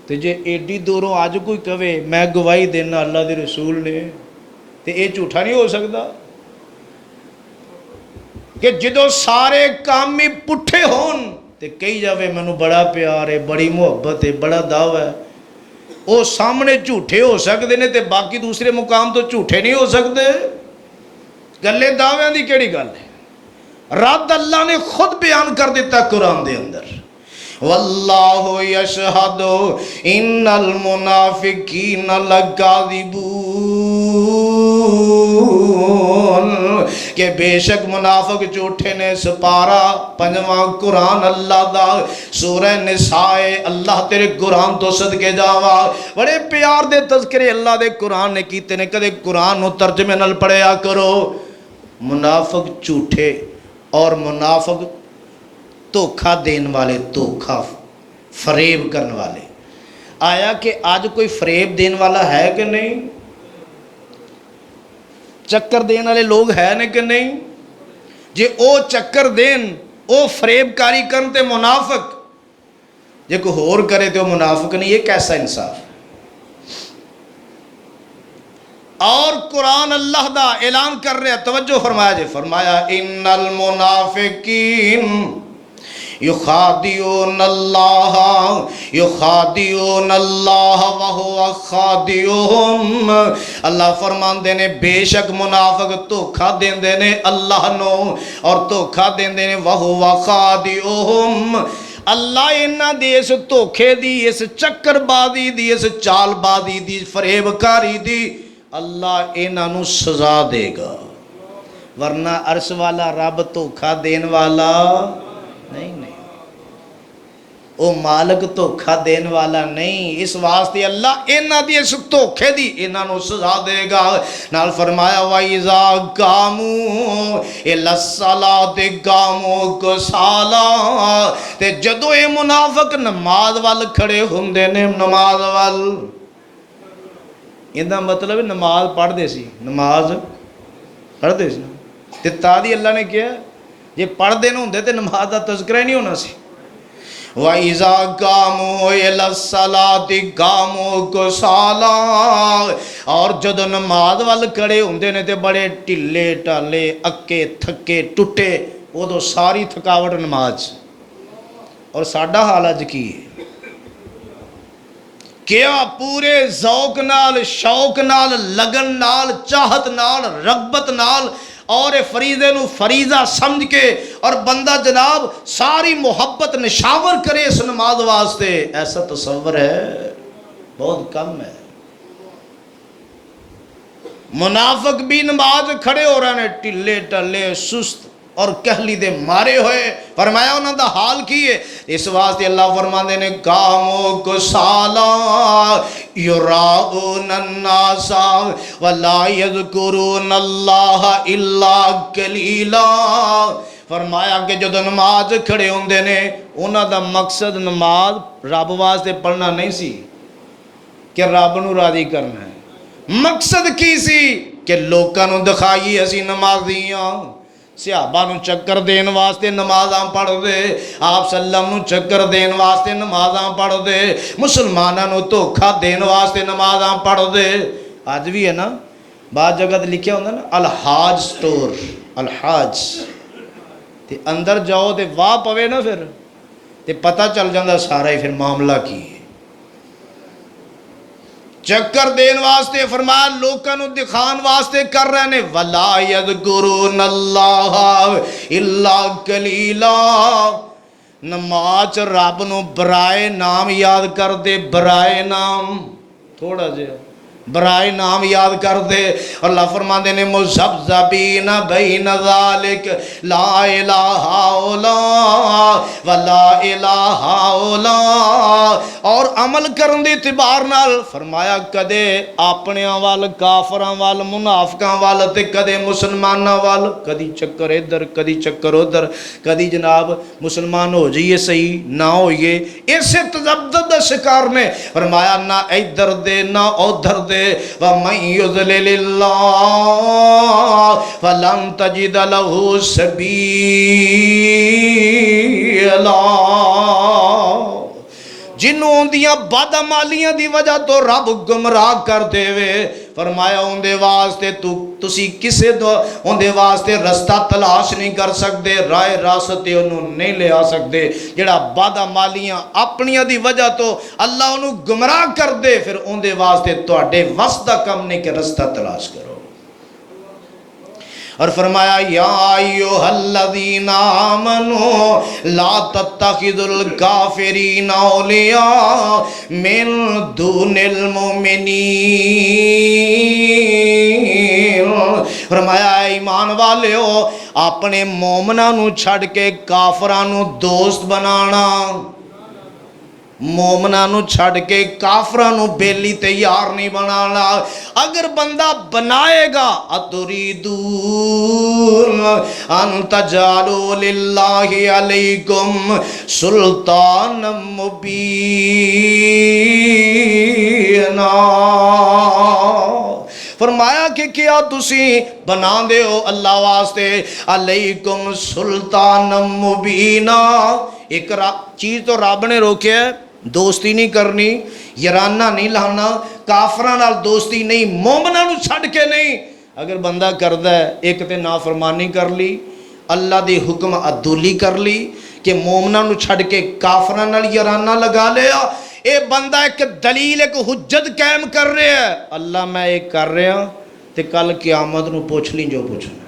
تے جے ایڈی دوروں آج کوئی کہے میں گواہی دینا اللہ دے رسول نے تے اے جھوٹا نہیں ہو سکتا کہ جدو سارے کام ہی پٹھے ہون تے کہی جاوے مینوں بڑا پیار ہے بڑی محبت ہے بڑا دعویٰ ہے. او سامنے جھوٹے ہو سکتے نے تے باقی دوسرے مقام تو جھوٹے نہیں ہو سکتے. گلے دعویاں دی کیڑی گل ہے. رد اللہ نے خود بیان کر دیتا قرآن دے اندر واللہ یشہد ان المنافقین لکاذبون کہ بے شک منافق جھوٹے نے. سپارہ 5واں قرآن اللہ دا سورہ نساء اللہ تیرے قرآن تو صدقے جاوا بڑے پیار دے تذکرے اللہ دے قرآن نے کیتے نے. کدے قرآن نو ترجمے نال پڑھیا کرو. منافق جھوٹے اور منافق دھوکھا دین والے دھوکھا فریب کرنے والے. آیا کہ آج کوئی فریب دین والا ہے کہ نہیں چکر دین والے لوگ ہے نے کہ نہیں. جے او چکر دین او فریب کاری کرن تے منافق جے کوئی ہور کرے تے وہ منافق نہیں. یہ کیسا انصاف. اور قرآن اللہ دا اعلان کر رہا توجہ فرمایا جے فرمایا ان المنافقین یخادعون اللہ وہو خادعہم. اللہ فرماندے نے بے شک منافق دھوکھا دیندے نے اللہ نو اور دھوکھا دیندے نے وہو خادعہم. اللہ انہاں دی اس دھوکھے دی اس چکر بازی دی اس چال بازی دی فریب کاری دی اللہ انہاں نو سزا دے گا. ورنہ عرش والا رب دھوکھا دین والا نہیں نہیں، وہ مالک دھوکھا دین والا نہیں۔ اس واسطے اللہ انہاں دی اس دھوکھے دی انہاں نو سزا دے گا۔ نال فرمایا وَإِذَا قَامُوا إِلَى الصَّلَاةِ قَامُوا كُسَالَىٰ، تے جدو اے منافق نماز وال کھڑے ہوندے نے، نماز وال، یہ مطلب نماز پڑھ دے سی، نماز پڑھ دے سی تے تا دی اللہ نے کیا یہ پڑھ دے نہ ہوندے تے نماز دا تذکرہ ہی نہیں ہونا سی۔ وَإِذَا قَامُوا إِلَى الصَّلَاةِ قَامُوا كُسَالَىٰ، اور جدو نماز وال کھڑے ہوندے نے تے بڑے ٹلے ٹالے اکے تھکے ٹوٹے، وہ تو ساری تھکاوٹ نماز۔ اور ساڈا حال اج کی ہے؟ کیا پورے ذوق نال، شوق نال، لگن نال، چاہت نال، رغبت نال اور فریضے نو فریضہ سمجھ کے اور بندہ جناب ساری محبت نشاور کرے اس نماز واسطے، ایسا تصور ہے؟ بہت کم ہے۔ منافق بھی نماز کھڑے ہو رہے ہیں ٹلے ٹلے سست اور کہلی دے مارے ہوئے، فرمایا انہوں دا حال کی ہے؟ اس واسطے اللہ فرماندے نے قاموا کسالا یراؤن الناس ولا یذکرون اللہ الا قلیلا، فرمایا کہ جدو نماز کھڑے ہوندے نے انہوں دا مقصد نماز رب واسطے پڑھنا نہیں سی کہ رب نو راضی کرنا ہے، مقصد کی سی کہ لوکاں نو دکھائیے اسی نمازیاں، صحابہ نو چکر دین واسطے نمازاں پڑھ دے، آپ صلی اللہ علیہ وسلم نو چکر دین واسطے نمازاں پڑھ دے، مسلماناں نو دھوکھا دین واسطے نمازاں پڑھ دے۔ آج بھی ہے نا بعض جگہ تے لکھیا ہوندا نا الحاج سٹور، الحاج تے اندر جاؤ تے واہ پوے نا پھر تے پتہ چل جاندا سارا ہی پھر معاملہ کی ہے۔ چکر دین واسطے فرمایا لوکاں نو دکھان واسطے کر رہے نے، وَلَا يَذْكُرُونَ اللَّهَ إِلَّا قَلِيلًا، نماز رب نو برائے نام یاد کر دے، برائے نام تھوڑا جہا برائے نام یاد کر دے۔ اللہ فرماندے نے مذبذبین بین ذالک لا الہ الا ولا الہ الا، اور عمل کرن دی اعتبار نال فرمایا کدے اپنیاں وال، کافراں وال، منافقاں وال تے کدے مسلماناں وال، کدی چکر ادھر کدی چکر ادھر، کدی جناب مسلمان ہو جائیے صحیح نہ ہوئیے، اسے تذبذب دا شکار نے فرمایا نہ ادھر دے نہ ادھر دے، وَمَن يُضْلِلِ اللَّهُ فَلَن تَجِدَ لَهُ سَبِيلًا، جنہوں دیاں بدعمالیاں دی وجہ تو رب گمراہ کر دے وے، فرمایا ان دے واسطے تسی کسے ان دے واسطے رستہ تلاش نہیں کر سکتے، رائے راستے انہوں نہیں لے آ سکتے۔ جڑا بدعمالیاں اپنیاں دی وجہ تو اللہ انہوں گمراہ کر دے، پھر ان دے واسطے تواڈے وس دا کم نہیں کہ رستہ تلاش کرو۔ اور فرمایا یا ایھا الذین آمنوا لا تتخذوا الکافرین اولیاء من دون المؤمنین، فرمایا ایمان والیو اپنے مومناں نو چھڑ کے کافراں نو دوست بنانا، مومناں نو چھڑ کے کافراں نو بیلی تیار نہیں بنانا۔ اگر بندہ بنائے گا اتریدون ان تجعلوا للہ علیکم سلطانا مبینا، فرمایا کہ کیا تسی بنا دے ہو اللہ واسطے علیکم سلطان مبینہ، ایک چیز تو رب نے روکے ہے، دوستی نہیں کرنی، یارانہ نہیں لانا، کافراں نال دوستی نہیں، مومناں نو چھڑ کے نہیں۔ اگر بندہ کردہ ہے ایک تے نافرمانی کر لی، اللہ دی حکم عدولی کر لی کہ مومناں نو چھڑ کے کافراں نال یارانہ لگا لیا، اے بندہ ایک دلیل ایک حجت قائم کر رہے ہیں، اللہ میں ایک کر رہے ہیں تے کل قیامت نو پوچھ لیں جو پوچھنا۔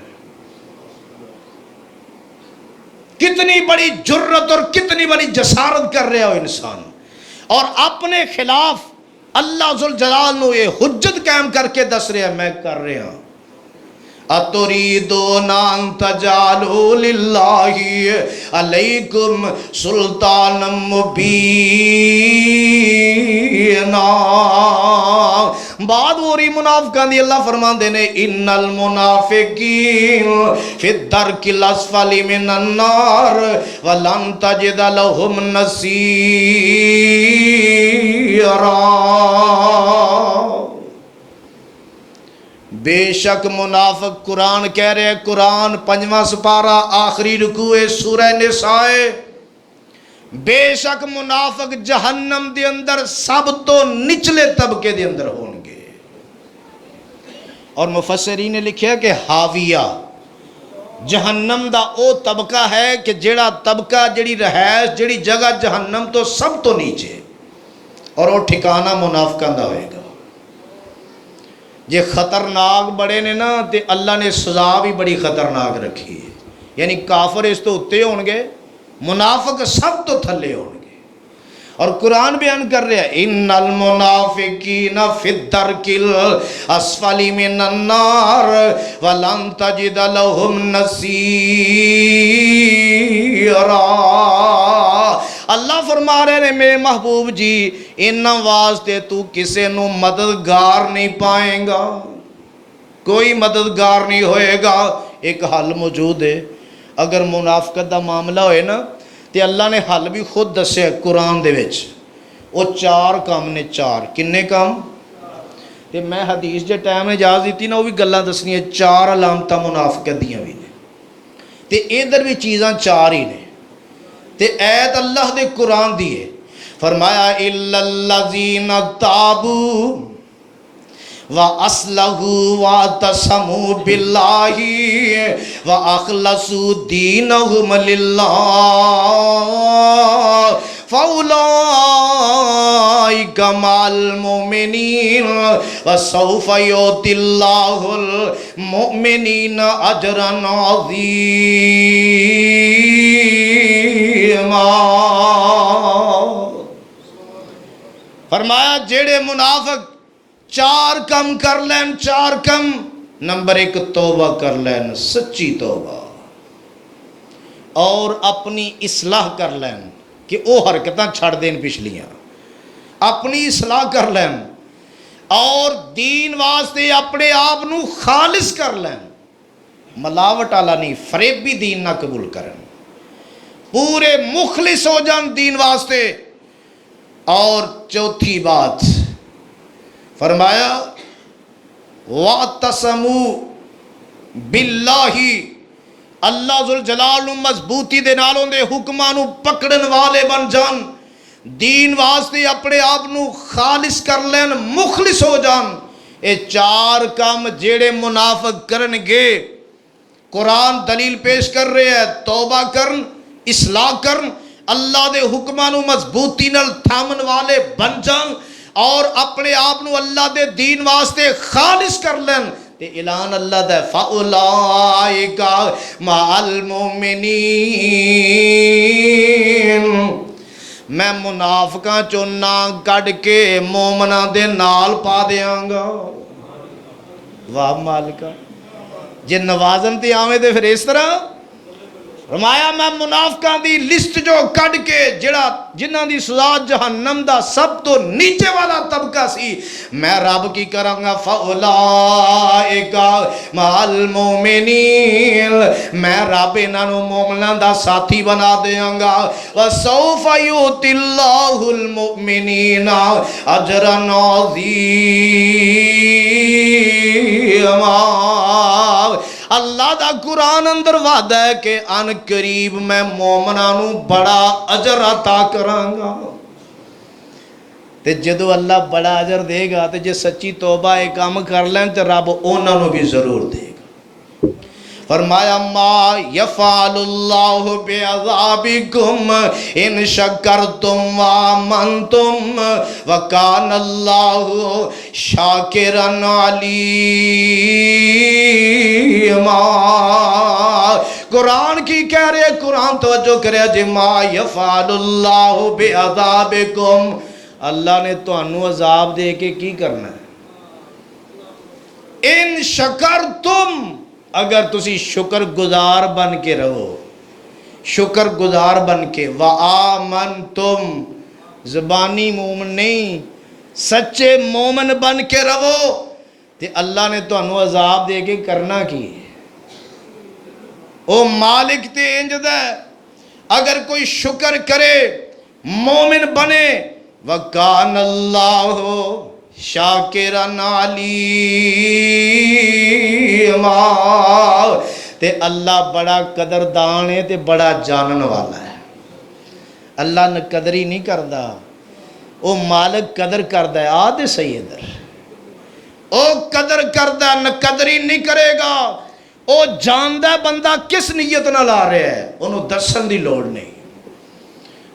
کتنی بڑی جرت اور کتنی بڑی جسارت کر رہا ہو انسان، اور اپنے خلاف اللہ ذوالجلال نو یہ حجت قائم کر کے دس رہا ہے میں کر رہا ہوں۔ اتریدون ان تجعلوا للہ علیکم سلطانا مبینا۔ بات ہو رہی منافقان دی، اللہ فرماندے نے ان المنافقین فی الدرک الاسفل من النار ولن تجد لهم نصیرا۔ بے شک منافق، قرآن کہہ رہے ہیں، قرآن 5واں سپارہ آخری رکوع سورہ نساء، بے شک منافق جہنم دے اندر سب تو نچلے طبقے دے اندر ہون گے۔ اور مفسرین نے لکھیا کہ حاویہ جہنم دا او طبقہ ہے کہ جیڑا طبقہ، جیڑی رہائش، جیڑی جگہ جہنم تو سب تو نیچے، اور وہ ٹھکانہ منافقاں دا ہوئے گا۔ جے خطرناک بڑے نے نا تے اللہ نے سزا بھی بڑی خطرناک رکھی ہے، یعنی کافر اس تو اتے ہون گے، منافق سب تو تھلے ہون گے۔ اور قرآن بیان کر رہا ہے ان المنافقین فی الدرک الاسفل من النار ولن تجد لهم نصیرا۔ اللہ فرما رہے ہیں میرے محبوب جی، ان واسطے تو کسے نو مددگار نہیں پائیں گا، کوئی مددگار نہیں ہوئے گا۔ ایک حل موجود ہے، اگر منافقت دا معاملہ ہوئے نا تے اللہ نے حل بھی خود دسے قرآن دے وچ، وہ 4 کام نے، 4 کنے کام؟ تے میں حدیث جے ٹائم نے اجازت دیتی نا وہ بھی گلاں دسنی ہے، 4 علامتاں منافقت دیاں بھی نے، تے ادھر بھی چیزاں 4 ہی نے، تے ایت اللہ دے قرآن دیئے، فرمایا اِلَّا الَّذِينَ تَابُوا وَأَصْلَحُوا وَاعْتَصَمُوا بِاللَّهِ وَأَخْلَصُوا دِينَهُمْ لِلَّهِ فَأُولَئِكَ مَعَ الْمُؤْمِنِينَ وَسَوْفَ يُؤْتِ اللَّهُ الْمُؤْمِنِينَ أَجْرًا عَظِيمًا۔ فرمایا جیڑے منافق 4 کم کر لین، 4 کم، نمبر 1 توبہ کر لین، سچی توبہ، اور اپنی اصلاح کر لین کہ وہ حرکتاں چھڑ دین پچھلیاں، اپنی اصلاح کر لین، اور دین واسطے اپنے آپ نو خالص کر لین، ملاوٹ والا نہیں، فریبی دین نہ قبول کرن، پورے مخلص ہو جان دین واسطے۔ اور چوتھی بات فرمایا وَاعْتَصَمُوا بِاللَّهِ، اللہ ذوالجلال مضبوطی دے نالوں دے حکماں نو پکڑن والے بن جان، دین واسطے اپنے آپ نو خالص کر لین، مخلص ہو جان۔ اے 4 کام جیڑے منافق کرن گے، قرآن دلیل پیش کر رہے ہیں، توبہ کرن، اصلاح کرن، اللہ دے حکماں نو مضبوطی نال تھامن والے بن جان، اور اپنے آپ نو اللہ دے دین واسطے خالص کر لین، تے اعلان اللہ دا فَأُولَئِكَ مَعَ الْمُؤْمِنِينَ، میں منافقاں چوں ناں کڈ کے مومناں دے نال پا دیاں گا۔ واہ مالکا، جے نوازن تے آویں تے پھر اس طرح فرمایا میں منافقاں دی لسٹ جو کڈ کے جنہاں دی سزا جہنم دا سب تو نیچے والا طبقہ سی، میں رب کی کراں گا فَأُولَئِكَ مَعَ الْمُؤْمِنِينَ، میں رب انہاں نو مومناں دا ساتھی بنا دیاں گا، وَسَوْفَ يُؤْتِ اللَّهُ الْمُؤْمِنِينَ أَجْرًا عَظِيمًا۔ اللہ دا قرآن اندر وعدہ ہے کہ ان قریب میں مومناں نو بڑا اجر عطا کراں گا، تے جدو اللہ بڑا اجر دے گا تے جے سچی توبہ ایک کام کر لیں تے رب انہاں نو بھی ضرور دے گا۔ فرمایا ما یفعل اللہ بعذابکم ان شکرتم وآمنتم وکان اللہ شاکرا علیما۔ قرآن کی کہہ رہے، قرآن توجہ کرے جی، ما یفعل اللہ بعذابکم، اللہ نے تانوں عذاب دے کے کی کرنا ہے؟ ان شکرتم، اگر تسی شکر گزار بن کے رہو، شکر گزار بن کے، وَآمَنْتُمْ زبانی مومن نہیں، سچے مومن بن کے رہو، تے اللہ نے تو انہوں عذاب دے کے کرنا کی او مالک تے انجد ہے۔ اگر کوئی شکر کرے مومن بنے، وَكَانَ اللَّهُ شَاكِرًا عَلِيمًا، تے اللہ بڑا قدردان ہے تے بڑا جانن والا ہے۔ اللہ نے قدری نہیں کردہ، او مالک قدر کردہ ہے، آدھے صحیح ادھر، او قدر کردہ نہ قدری نہیں کرے گا، او جاندہ بندہ کس نیت نہ لا رہے ہے، انہوں درسن دی لوڑ نہیں،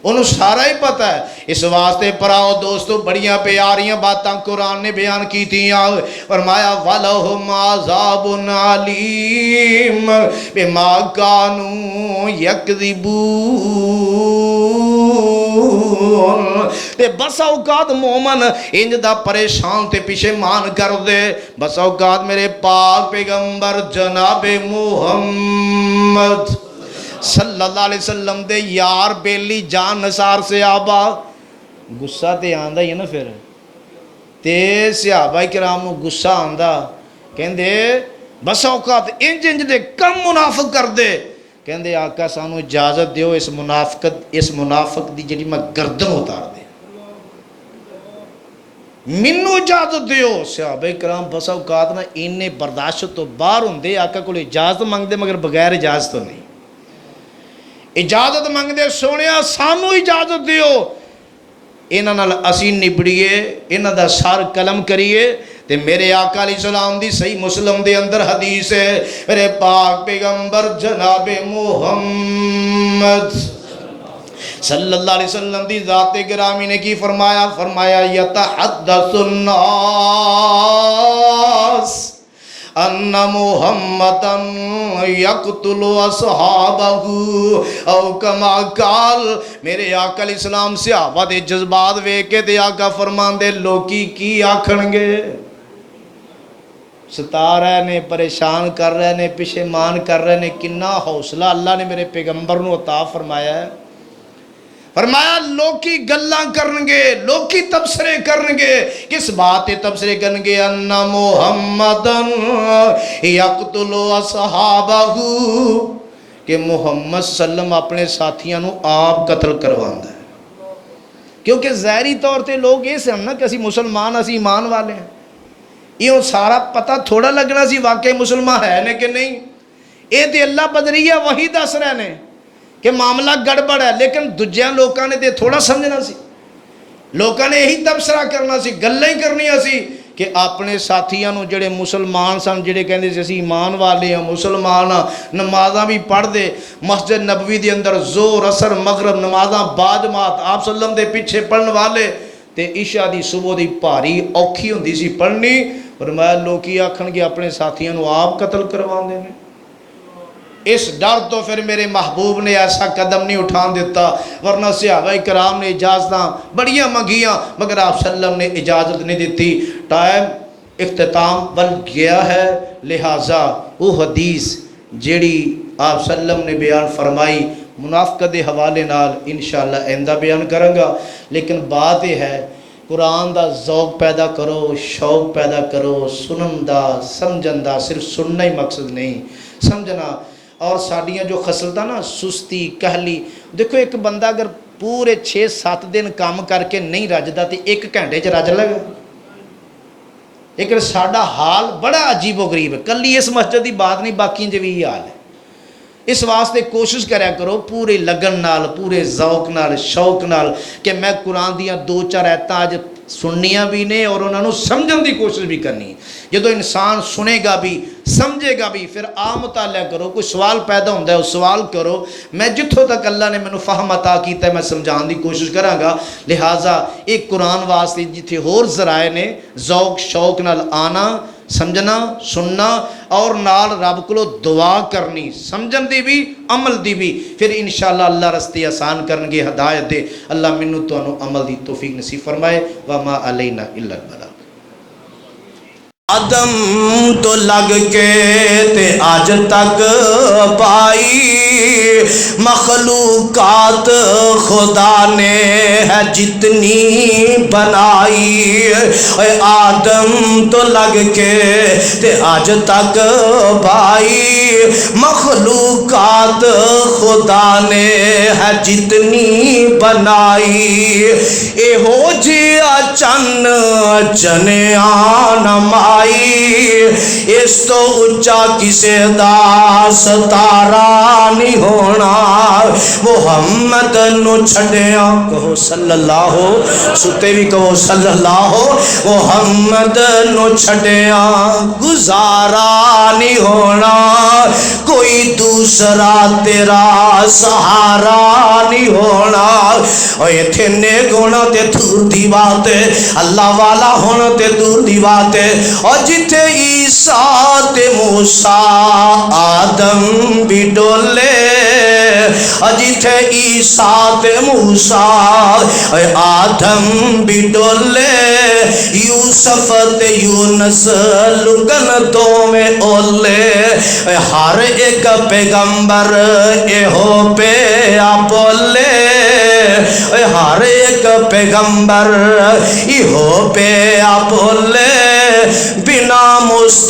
انہوں سارا ہی پتہ ہے۔ اس واسطے پراؤ دوستو بڑیاں پیاریاں باتاں قرآن نے بیان کی تھیاں، فرمایا وَلَهُمْ عَذَابٌ عَلِيمٌ بِمَا كَانُوا يَكْذِبُونَ۔ تے بس اوقات مومن انج دا پریشان تے پیچھے مان کر دے، بس اوقات میرے پاک پیغمبر جناب محمد صلی اللہ علیہ وسلم دے یار بیلی جان نثار صحابہ، غصہ تے آندہ ہی ہے نا، پھر تے صحابہ کرام نو غصہ آندہ، کہندے بس اوقات انج دے کم منافق کر دے، کہندے آقا سانو اجازت دیو اس منافق دی جڑی میں گردن اتار دے، منو اجازت دیو۔ صحابہ کرام بس اوقات نا انہیں برداشت تو باہر ہوندے، آقا کو اجازت مانگ دے مگر بغیر اجازت تو نہیں، اجازت مانگ دے سونیا سانو اجازت دیو، انہاں نال اسی نبڑیے، انہاں دا سار قلم کریے، تے میرے آقا علیہ السلام دی صحیح مسلم دے اندر حدیث ہے، میرے پاک پیغمبر جناب محمد صلی اللہ علیہ وسلم دی ذات گرامی نے کی فرمایا، فرمایا یتحدث الناس ان محمدا یقتل اصحابہ او کما قال، میرے آقا علیہ السلام صحابہ دے جذبات ویکھ کے تے آقا فرمان دے لوکی کی آکھن گے، ستا رہے نے، پریشان کر رہے نے، پشیمان کر رہے نے، کنا حوصلہ اللہ نے میرے پیغمبر نو عطا فرمایا ہے۔ فرمایا لوکی گلاں کرنگے، لوکی تبصرے کرنگے، کس بات تبصرے کرنگے، ان محمدن یقتل اصحابہ، کہ محمد صلی اللہ علیہ وسلم اپنے ساتھیاں نو آپ قتل کرواندہ ہے، کیونکہ ظاہری طور تے لوگ یہ سن نا کہ اسی مسلمان، اسی ایمان والے ہیں، یہ سارا پتہ تھوڑا لگنا سی واقعی مسلمان ہے نے کہ نہیں، اے تے اللہ بدریہ وہی دس رہے نے کہ معاملہ گڑبڑ ہے، لیکن دجیاں لوکاں نے تے تھوڑا سمجھنا سی، لوکاں نے یہی تبصرہ کرنا سی، گلیں ہی کرنی سی کہ اپنے ساتھیاں نو جڑے مسلمان سن، جڑے کہندے سی اسی ایمان والے ہیں، مسلمان ہیں، نمازاں بھی پڑھ دے، مسجد نبوی دے اندر زور اثر مغرب نمازاں باجماعت آپ صلی اللہ علیہ وسلم دے پیچھے پڑھن والے، تے عشاء دی صبح دی پاری اوکھی ہوندی سی پڑھنی، فرمایا لوکی آکھن گے اپنے ساتھیاں نو آپ قتل کرواندے نے۔ اس ڈر تو پھر میرے محبوب نے ایسا قدم نہیں اٹھان دیتا، ورنہ صحابہ کرام نے اجازتاں بڑیاں منگیاں مگر آپ صلی اللہ علیہ وسلم نے اجازت نہیں دیتی۔ ٹائم اختتام بن گیا ہے، لہٰذا وہ حدیث جیڑی آپ صلی اللہ علیہ وسلم نے بیان فرمائی منافقت دے حوالے نال انشاءاللہ آئندہ بیان کروں گا، لیکن بات یہ ہے قرآن دا ذوق پیدا کرو، شوق پیدا کرو، سنن دا سمجھن دا، صرف سننا ہی مقصد نہیں، سمجھنا۔ اور ساڑیاں جو خسلتا نا سستی کہلی، دیکھو ایک بندہ اگر پورے 6-7 دن کام کر کے نہیں رجدا تو 1 گھنٹے چ رج لگا، لیکن ساڑا حال بڑا عجیب و غریب ہے، کلی اس مسجد کی بات نہیں، باقی جو بھی حال ہے۔ اس واسطے کوشش کریا کرو پورے لگن نال، پورے ذوق نال، شوق نال کہ میں قرآن دیاں 2-4 آیتاں آج سننیاں بھی نے اور انہوں نے سمجھن دی کوشش بھی کرنی۔ جدو انسان سنے گا بھی سمجھے گا بھی، پھر مطالعہ کرو، کوئی سوال پیدا ہوتا ہے اس سوال کرو، میں جتھوں تک اللہ نے میں فہم عطا کیتا ہے میں سمجھان دی کوشش کراں گا۔ لہٰذا ایک قرآن واسطے جتھے ہور ذرائع نے ذوق شوق نال آنا، سمجھنا، سننا اور نال رب کو دعا کرنی، سمجھن دی بھی عمل دی بھی، پھر انشاءاللہ اللہ رستے آسان کرنگے، ہدایت دے۔ اللہ منو تو انو عمل دی توفیق نصیب فرمائے۔ وما علینا الا البلاغ۔ آدم تو لگ کے تے آج تک پائی مخلوقات خدا نے ہے جتنی بنائی، آدم تو لگ کے تے آج تک پائی مخلوقات خدا نے ہے جتنی بنائی، اے ہو جیا چن چنیاں نمائی، اس تو اچا کسے دا ستارہ نہیں ہونا، محمد نو چھڑیا کہو صلی اللہ ہو، ستے بھی کہو صلی اللہ ہو، محمد نو چھڑیا گزارا نہیں ہونا، کوئی دوسرا تیرا سہارا نہیں ہونا، اور یہ تھے نیک ہونا تے دور دی بات ہے، اللہ والا ہونا تے دور دی بات ہے، اور جتھے عیسیٰ تے موسیٰ آدم بھی ڈولے، اور جتھے عیسیٰ تے موسیٰ آدم بھی ڈولے، یوسف تے یونس لگن تو میں اولے، ہر ایک پیغمبر ایہو پہ بولے، ہر ایک پیغمبر ایہو پہ بولے، بنا مستقبل